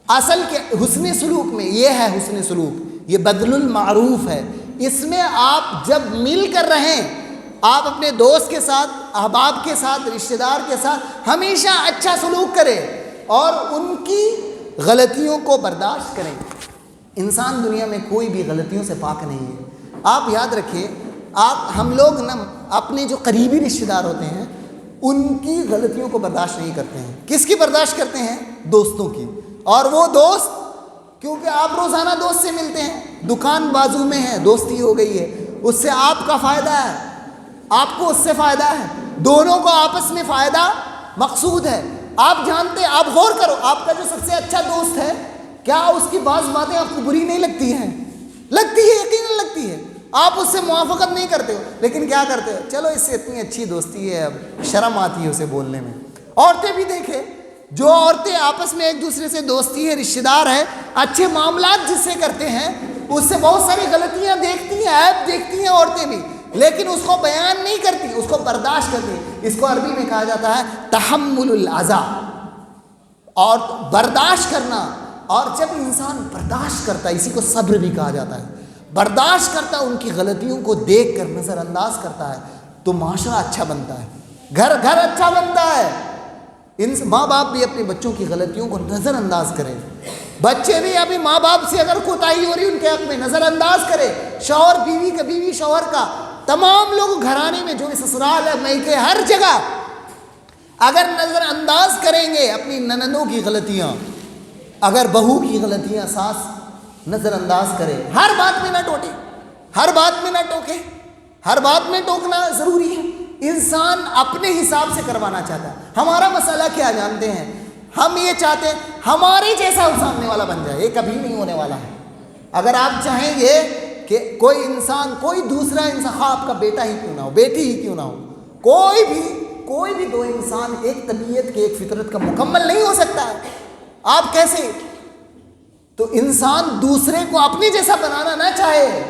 اصل کے حسن سلوک میں یہ ہے، حسن سلوک یہ بذل المعروف ہے. اس میں آپ جب مل کر رہیں، آپ اپنے دوست کے ساتھ، احباب کے ساتھ، رشتہ دار کے ساتھ ہمیشہ اچھا سلوک کریں اور ان کی غلطیوں کو برداشت کریں. انسان دنیا میں کوئی بھی غلطیوں سے پاک نہیں ہے. آپ یاد رکھیں، ہم لوگ نا اپنے جو قریبی رشتہ دار ہوتے ہیں ان کی غلطیوں کو برداشت نہیں کرتے ہیں. کس کی برداشت کرتے ہیں؟ دوستوں کی. اور وہ دوست، کیونکہ آپ روزانہ دوست سے ملتے ہیں، دکان بازو میں ہے، دوستی ہو گئی ہے، اس سے آپ کا فائدہ ہے، آپ کو اس سے فائدہ ہے، دونوں کو آپس میں فائدہ مقصود ہے. آپ جانتے ہیں، آپ غور کرو، آپ کا جو سب سے اچھا دوست ہے، کیا اس کی بعض باتیں آپ کو بری نہیں لگتی ہیں؟ لگتی ہے، یقیناً لگتی ہے. آپ اس سے موافقت نہیں کرتے ہو، لیکن کیا کرتے ہو؟ چلو اس سے اتنی اچھی دوستی ہے، اب شرم آتی ہے اسے بولنے میں. عورتیں بھی دیکھیں، جو عورتیں آپس میں ایک دوسرے سے دوستی ہے، رشتہ دار ہے، اچھے معاملات جس سے کرتے ہیں، اس سے بہت ساری غلطیاں دیکھتی ہیں، عیب دیکھتی ہیں عورتیں بھی، لیکن اس کو بیان نہیں کرتی، اس کو برداشت کرتی. اس کو عربی میں کہا جاتا ہے تحمل الاذى، اور برداشت کرنا. اور جب انسان برداشت کرتا ہے، اسی کو صبر بھی کہا جاتا ہے، برداشت کرتا ہے، ان کی غلطیوں کو دیکھ کر نظر انداز کرتا ہے، تو معاشرہ اچھا بنتا ہے، گھر اچھا بنتا ہے. ماں باپ بھی اپنے بچوں کی غلطیوں کو نظر انداز کریں. بچے بھی ابھی ماں باپ سے اگر کوتاہی ہو رہی ان کے حق میں نظر انداز کرے. شوہر بیوی کا، بیوی شوہر کا، تمام لوگ گھرانے میں جو سسرال ہے، میکے، ہر جگہ اگر نظر انداز کریں گے اپنی نندوں کی غلطیاں، اگر بہو کی غلطیاں ساس نظر انداز کرے، ہر بات میں نہ ٹوٹے، ہر بات میں نہ ٹوکے، ہر بات میں ٹوکنا ضروری ہے. انسان اپنے حساب سے کروانا چاہتا ہے. ہمارا مسئلہ کیا جانتے ہیں؟ ہم یہ چاہتے ہیں ہمارے جیسا سامنے والا بن جائے. یہ کبھی نہیں ہونے والا ہے. اگر آپ چاہیں گے کہ کوئی انسان، کوئی دوسرا انسان، آپ کا بیٹا ہی کیوں نہ ہو، بیٹی ہی کیوں نہ ہو، کوئی بھی دو انسان ایک طبیعت کے، ایک فطرت کا مکمل نہیں ہو سکتا ہے. آپ کیسے؟ تو انسان دوسرے کو اپنے جیسا بنانا نہ چاہے،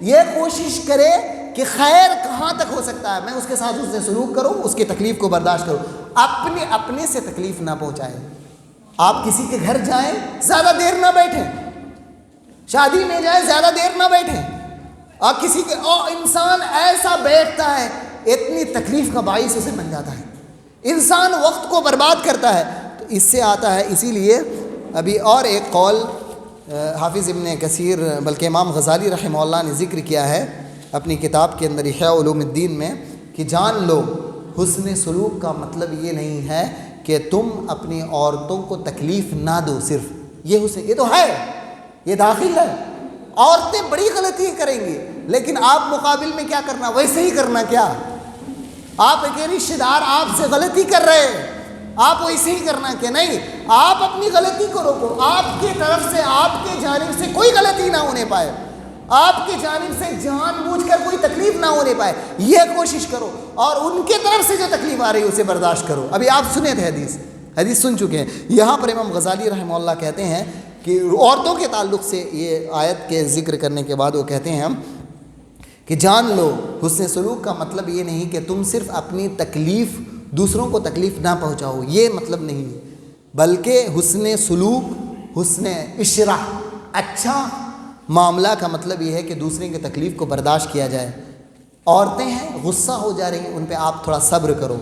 یہ کوشش کرے کہ خیر کہاں تک ہو سکتا ہے، میں اس کے ساتھ اس سے سلوک کروں، اس کی تکلیف کو برداشت کروں، اپنے سے تکلیف نہ پہنچائے. آپ کسی کے گھر جائیں، زیادہ دیر نہ بیٹھیں، شادی میں جائیں، زیادہ دیر نہ بیٹھیں. اور کسی کے انسان ایسا بیٹھتا ہے، اتنی تکلیف کا باعث اسے بن جاتا ہے. انسان وقت کو برباد کرتا ہے. تو اس سے آتا ہے. اسی لیے ابھی اور ایک قول حافظ ابن کثیر، بلکہ امام غزالی رحمہ اللہ نے ذکر کیا ہے اپنی کتاب کے اندر احیاء علوم الدین میں، کہ جان لو حسن سلوک کا مطلب یہ نہیں ہے کہ تم اپنی عورتوں کو تکلیف نہ دو. صرف یہ حسن، یہ تو ہے، یہ داخل ہے. عورتیں بڑی غلطی کریں گی، لیکن آپ مقابل میں کیا کرنا؟ ویسے ہی کرنا. کیا آپ کے رشتہ دار آپ سے غلطی کر رہے ہیں، آپ ویسے ہی کرنا کہ نہیں؟ آپ اپنی غلطی کو روکو. آپ کی طرف سے، آپ کے جانب سے کوئی غلطی نہ ہونے پائے، آپ کی جانب سے جان بوجھ کر کوئی تکلیف نہ ہونے پائے، یہ کوشش کرو. اور ان کے طرف سے جو تکلیف آ رہی ہے اسے برداشت کرو. ابھی آپ سنے تھے حدیث سن چکے ہیں. یہاں پر امام غزالی رحمہ اللہ کہتے ہیں کہ عورتوں کے تعلق سے یہ آیت کے ذکر کرنے کے بعد وہ کہتے ہیں کہ جان لو حسن سلوک کا مطلب یہ نہیں کہ تم صرف اپنی تکلیف، دوسروں کو تکلیف نہ پہنچاؤ، یہ مطلب نہیں، بلکہ حسن سلوک، حسن عشرہ، اچھا معاملہ کا مطلب یہ ہے کہ دوسرے کی تکلیف کو برداشت کیا جائے. عورتیں ہیں غصہ ہو جا رہی ہیں, ان پہ آپ تھوڑا صبر کرو.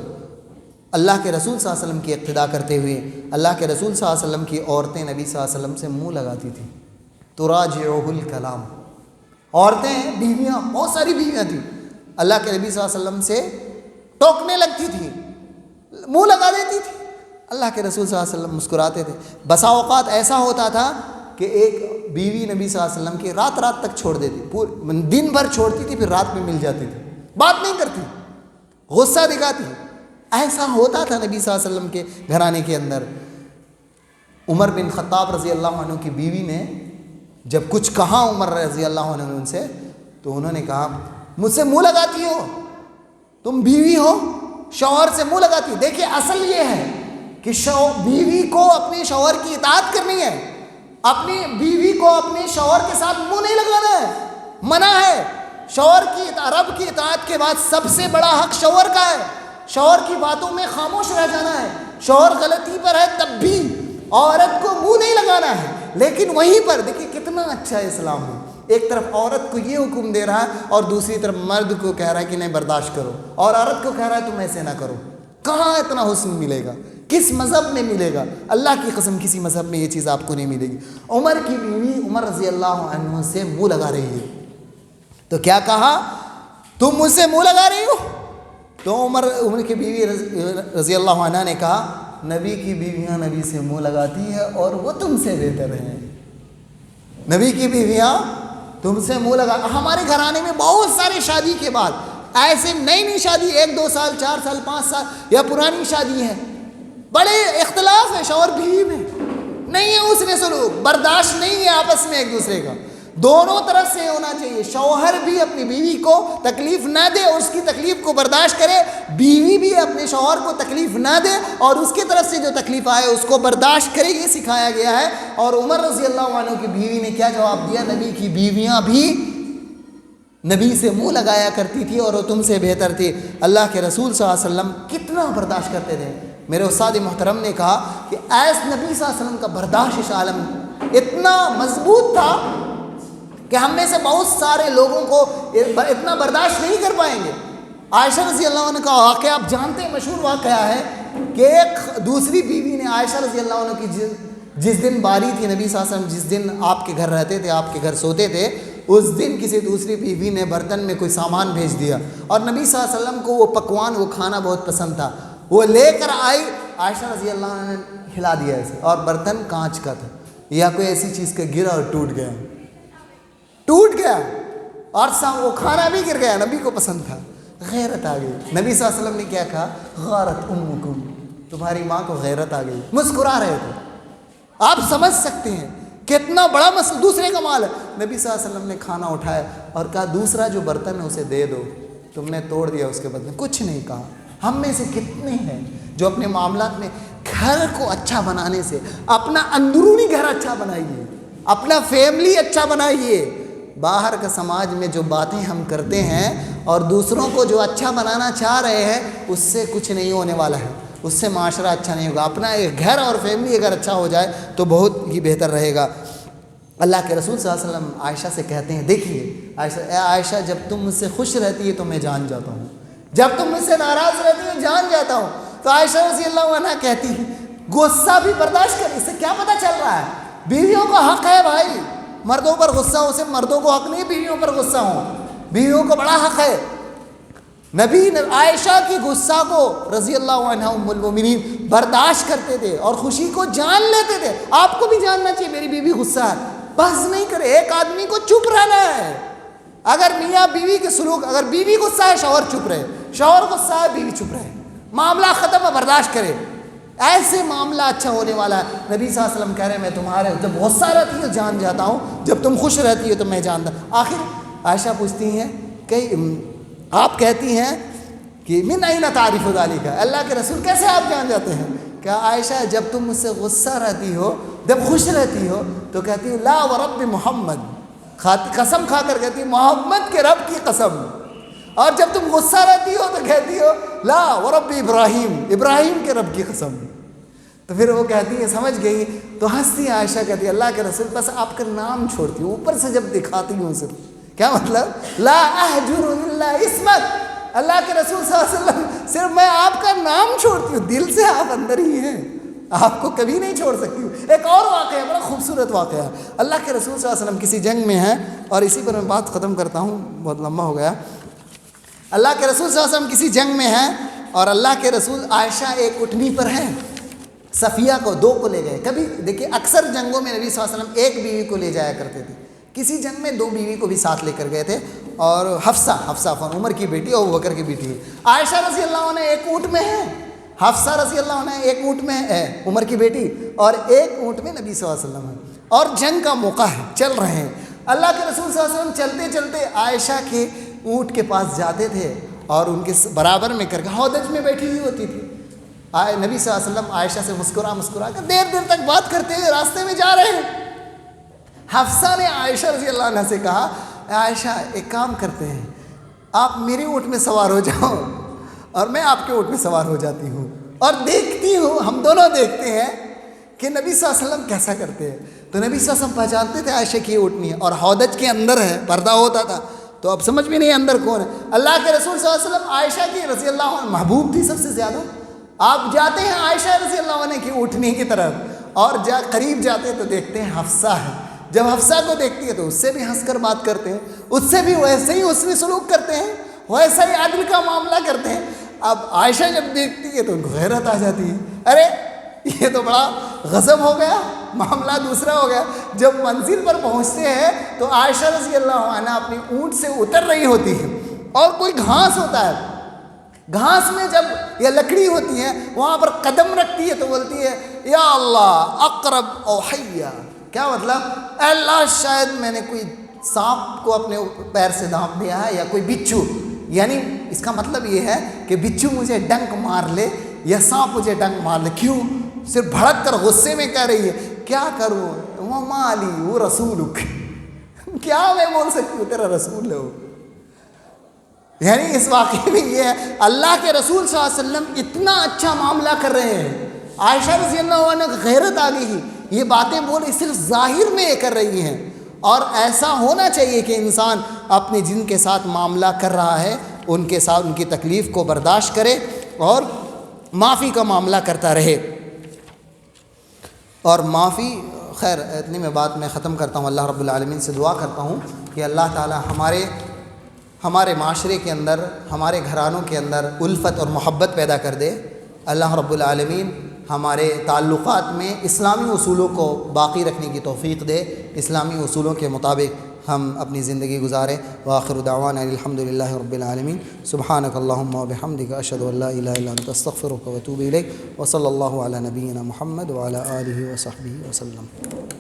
اللہ کے رسول صلی اللہ علیہ وسلم کی اقتداء کرتے ہوئے اللہ کے رسول صلی اللہ علیہ وسلم کی عورتیں نبی صلی اللہ علیہ وسلم سے منہ لگاتی تھیں. تراجعہ الکلام. عورتیں ہیں, بیویاں, بہت ساری بیویاں تھیں, اللہ کے نبی صلی اللہ علیہ وسلم سے ٹوکنے لگتی تھیں, منہ لگا دیتی تھی. اللہ کے رسول صلی اللہ علیہ وسلم مسکراتے تھے. بسا اوقات ایسا ہوتا تھا کہ ایک بیوی نبی صلی اللہ علیہ وسلم کی رات رات تک چھوڑ دیتی, دن بھر چھوڑتی تھی, پھر رات میں مل جاتی تھی, بات نہیں کرتی, غصہ دکھاتی. ایسا ہوتا تھا نبی صلی اللہ علیہ وسلم کے گھرانے کے اندر. عمر بن خطاب رضی اللہ عنہ کی بیوی نے جب کچھ کہا عمر رضی اللہ عنہ ان سے, تو انہوں نے کہا مجھ سے منہ لگاتی ہو, تم بیوی ہو, شوہر سے منہ لگاتی ہو. دیکھیے اصل یہ ہے کہ بیوی کو اپنے شوہر کی اطاعت کرنی ہے, اپنی بیوی کو اپنے شوہر کے ساتھ منہ نہیں لگانا ہے, منع ہے. شوہر کی رب کی اطاعت کے بعد سب سے بڑا حق شوہر کا ہے. شوہر کی باتوں میں خاموش رہ جانا ہے. شوہر غلطی پر ہے تب بھی عورت کو منہ نہیں لگانا ہے. لیکن وہیں پر دیکھیے کتنا اچھا اسلام ہے, ایک طرف عورت کو یہ حکم دے رہا ہے اور دوسری طرف مرد کو کہہ رہا ہے کہ نہیں برداشت کرو, اور عورت کو کہہ رہا ہے تم ایسے نہ کرو. کہاں اتنا حسن ملے گا, کس مذہب میں ملے گا؟ اللہ کی قسم کسی مذہب میں یہ چیز آپ کو نہیں ملے گی. عمر کی بیوی عمر رضی اللہ عنہ سے منہ لگا رہی ہے, تو کیا کہا, تم مجھ سے منہ لگا رہی ہو؟ تو عمر کی بیوی رضی اللہ عنہ نے کہا نبی کی بیویاں نبی سے منہ لگاتی ہے اور وہ تم سے بہتر ہیں. نبی کی بیویاں تم سے منہ لگا. ہمارے گھرانے میں بہت سارے شادی کے بعد ایسے نئی نئی شادی 1-2 سال 4 سال 5 سال یا پرانی شادی ہے, بڑے اختلاف ہے شوہر بیوی میں, نہیں ہے اس میں سلوک, برداشت نہیں ہے آپس میں ایک دوسرے کا. دونوں طرف سے ہونا چاہیے. شوہر بھی اپنی بیوی کو تکلیف نہ دے اور اس کی تکلیف کو برداشت کرے, بیوی بھی اپنے شوہر کو تکلیف نہ دے اور اس کی طرف سے جو تکلیف آئے اس کو برداشت کرے. یہ سکھایا گیا ہے. اور عمر رضی اللہ عنہ کی بیوی نے کیا جواب دیا, نبی کی بیویاں بھی نبی سے منہ لگایا کرتی تھی اور وہ تم سے بہتر تھی. اللہ کے رسول صلی اللہ علیہ وسلم کتنا برداشت کرتے تھے. میرے استاد محترم نے کہا کہ ایس نبی صلی اللہ علیہ وسلم کا برداشت اس عالم اتنا مضبوط تھا کہ ہم میں سے بہت سارے لوگوں کو اتنا برداشت نہیں کر پائیں گے. عائشہ رضی اللہ عنہ کا واقعہ آپ جانتے ہیں, مشہور واقعہ ہے کہ ایک دوسری بیوی نے عائشہ رضی اللہ عنہ کی جس دن باری تھی نبی صلی اللہ علیہ وسلم جس دن آپ کے گھر رہتے تھے, آپ کے گھر سوتے تھے, اس دن کسی دوسری بیوی نے برتن میں کوئی سامان بھیج دیا اور نبی صلی اللہ علیہ وسلم کو وہ پکوان وہ کھانا بہت پسند تھا. وہ لے کر آئی, عائشہ رضی اللہ عنہ نے کھلا دیا اسے, اور برتن کانچ کا تھا یا کوئی ایسی چیز کا گرا اور ٹوٹ گیا اور وہ کھانا بھی گر گیا. نبی کو پسند تھا, غیرت آ گئی. نبی صلی اللہ علیہ وسلم نے کیا کہا, غارت امکم, تمہاری ماں کو غیرت آ گئی. مسکرا رہے تھے. آپ سمجھ سکتے ہیں کتنا بڑا مسئلہ, دوسرے کا مال ہے. نبی صلی اللہ علیہ وسلم نے کھانا اٹھایا اور کہا دوسرا جو برتن ہے اسے دے دو, تم نے توڑ دیا اس کے بدلے, کچھ نہیں کہا. ہم میں سے کتنے ہیں جو اپنے معاملات میں گھر کو اچھا بنانے سے, اپنا اندرونی گھر اچھا بنائیے, اپنا فیملی اچھا بنائیے. باہر کا سماج میں جو باتیں ہم کرتے ہیں اور دوسروں کو جو اچھا بنانا چاہ رہے ہیں, اس سے کچھ نہیں ہونے والا ہے, اس سے معاشرہ اچھا نہیں ہوگا. اپنا ایک گھر اور فیملی اگر اچھا ہو جائے تو بہت ہی بہتر رہے گا. اللہ کے رسول صلی اللہ علیہ وسلم عائشہ سے کہتے ہیں, دیکھیے عائشہ جب تم مجھ سے خوش رہتی ہے تو میں جان جاتا ہوں, جب تم مجھ سے ناراض رہتی ہے جان جاتا ہوں. تو عائشہ رضی اللہ عنہ کہتی ہے غصہ بھی برداشت کر, اس سے کیا پتہ چل رہا ہے, بیویوں کا حق ہے بھائی, مردوں پر غصہ ہو, سے مردوں کو حق نہیں بیویوں پر غصہ ہو, بیویوں کو بڑا حق ہے. نبی عائشہ کی غصہ کو رضی اللہ عنہ ام المومنین برداشت کرتے تھے اور خوشی کو جان لیتے تھے. آپ کو بھی جاننا چاہیے میری بیوی غصہ ہے, بحث نہیں کرے, ایک آدمی کو چپ رہنا ہے. اگر میاں بیوی کے سلوک, اگر بیوی غصہ ہے شوہر چپ رہے, شوہر غصہ ہے بیوی چپ رہے, معاملہ ختم ہے, برداشت کرے, ایسے معاملہ اچھا ہونے والا ہے. نبی صلی اللہ علیہ وسلم کہہ رہے ہیں میں تمہارے جب غصہ رہتی ہے جان جاتا ہوں, جب تم خوش رہتی ہو تو میں جانتا. آخر عائشہ پوچھتی ہیں کہ آپ کہتی ہیں کہ من این تعریف ذالک, اللہ کے رسول کیسے آپ جان جاتے ہیں؟ کہ عائشہ جب تم مجھ سے غصہ رہتی ہو, جب خوش رہتی ہو تو کہتی ہو لا ورب محمد, قسم کھا کر کہتی محمد کے رب کی قسم. اور جب تم غصہ رہتی ہو تو کہتی ہو لا ورب ابراہیم, ابراہیم کے رب کی قسم. تو پھر وہ کہتی ہے سمجھ گئی، تو ہنستی عائشہ کہتی ہے اللہ کے رسول بس آپ کا نام چھوڑتی ہوں، اوپر سے جب دکھاتی ہوں صرف، کیا مطلب لا احجر الا اسمک، اللہ کے رسول صلی اللہ علیہ وسلم صرف میں آپ کا نام چھوڑتی ہوں، دل سے آپ اندر ہی ہیں، آپ کو کبھی نہیں چھوڑ سکتی ہوں۔ ایک اور واقعہ بڑا خوبصورت واقعہ ہے، اللہ کے رسول صلی اللہ علیہ وسلم کسی جنگ میں ہیں، اور اسی پر میں بات ختم کرتا ہوں، بہت لمبا ہو گیا۔ اللہ کے رسول صلی اللہ علیہ وسلم کسی جنگ میں ہیں، اور اللہ کے رسول عائشہ ایک اٹھنی پر ہیں، صفیہ کو 2 کو لے گئے۔ کبھی دیکھیے اکثر جنگوں میں نبی صلی اللہ علیہ وسلم ایک بیوی کو لے جایا کرتے تھے، کسی جنگ میں 2 بیوی کو بھی ساتھ لے کر گئے تھے، اور حفصہ عمر کی بیٹی اور ابو بکر کی بیٹی ہے، عائشہ رضی اللہ عنہ ایک اونٹ میں ہے، حفصہ رضی اللہ عنہ ایک اونٹ میں ہے عمر کی بیٹی، اور ایک اونٹ میں نبی صلی اللہ علیہ وسلم ہے، اور جنگ کا موقع ہے، چل رہے ہیں۔ اللہ کے رسول صلی اللہ علیہ وسلم چلتے چلتے عائشہ کے اونٹ کے پاس جاتے تھے، اور ان کے برابر میں کر کے ہودج میں بیٹھی ہوئی ہوتی تھی، نبی صلی اللہ علیہ وسلم عائشہ سے مسکرا کر دیر تک بات کرتے ہوئے راستے میں جا رہے ہیں۔ حفصہ نے عائشہ رضی اللہ عنہ سے کہا عائشہ ایک کام کرتے ہیں، آپ میرے اونٹ میں سوار ہو جاؤ اور میں آپ کے اونٹ میں سوار ہو جاتی ہوں، اور دیکھتی ہوں، ہم دونوں دیکھتے ہیں کہ نبی صلی اللہ علیہ وسلم کیسا کرتے ہیں۔ تو نبی صلی اللہ علیہ وسلم پہچانتے تھے عائشہ کی اونٹنی ہے، اور ہودج کے اندر ہے، پردہ ہوتا تھا، تو اب سمجھ میں نہیں اندر کون ہے۔ اللہ کے رسول صلی اللہ علیہ وسلم عائشہ کی رضی اللہ عنہ محبوب تھی سب سے زیادہ، آپ جاتے ہیں عائشہ رضی اللہ عنہ کی اونٹنی کی طرف، اور قریب جاتے ہیں تو دیکھتے ہیں حفصہ ہے، جب حفصہ کو دیکھتی ہے تو اس سے بھی ہنس کر بات کرتے ہیں، اس سے بھی ویسے ہی حسن سلوک کرتے ہیں، ویسا ہی عدل کا معاملہ کرتے ہیں۔ اب عائشہ جب دیکھتی ہے تو ان کو غیرت آ جاتی ہے، ارے یہ تو بڑا غضب ہو گیا، معاملہ دوسرا ہو گیا۔ جب منزل پر پہنچتے ہیں تو عائشہ رضی اللہ عنہ اپنی اونٹ سے اتر رہی ہوتی ہے، اور کوئی گھاس ہوتا ہے، گھاس میں جب یہ لکڑی ہوتی ہے وہاں پر قدم رکھتی ہے تو بولتی ہے یا اللہ اقرب او حیا، کیا مطلب اے اللہ شاید میں نے کوئی سانپ کو اپنے پیر سے ڈانپ دیا ہے، یا کوئی بچھو، یعنی اس کا مطلب یہ ہے کہ بچھو مجھے ڈنک مار لے یا سانپ مجھے ڈنک مار لے، کیوں؟ صرف بھڑک کر غصے میں کہہ رہی ہے کیا کروں وما لی وہ رسولک، کیا میں بول سکتی ہوں تیرا رسول ہے وہ۔ یعنی اس واقعے میں یہ ہے اللہ کے رسول صلی اللہ علیہ وسلم اتنا اچھا معاملہ کر رہے ہیں، عائشہ رضی اللہ عنہ غیرت آ گئی، یہ باتیں بول صرف ظاہر میں یہ کر رہی ہیں، اور ایسا ہونا چاہیے کہ انسان اپنے جن کے ساتھ معاملہ کر رہا ہے ان کے ساتھ ان کی تکلیف کو برداشت کرے اور معافی کا معاملہ کرتا رہے، اور معافی خیر اتنی میں بات میں ختم کرتا ہوں۔ اللہ رب العالمین سے دعا کرتا ہوں کہ اللہ تعالی ہمارے معاشرے کے اندر، ہمارے گھرانوں کے اندر الفت اور محبت پیدا کر دے۔ اللہ رب العالمین ہمارے تعلقات میں اسلامی اصولوں کو باقی رکھنے کی توفیق دے، اسلامی اصولوں کے مطابق ہم اپنی زندگی گزاریں۔ وآخر دعوانا الحمدللہ رب العالمین، سبحانک اللہم وبحمدک، اشہد ان لا الہ الا انت، استغفرک واتوب الیک، وصلی اللہ علی نبینا محمد وعلی آلہ وصحبہ وسلم۔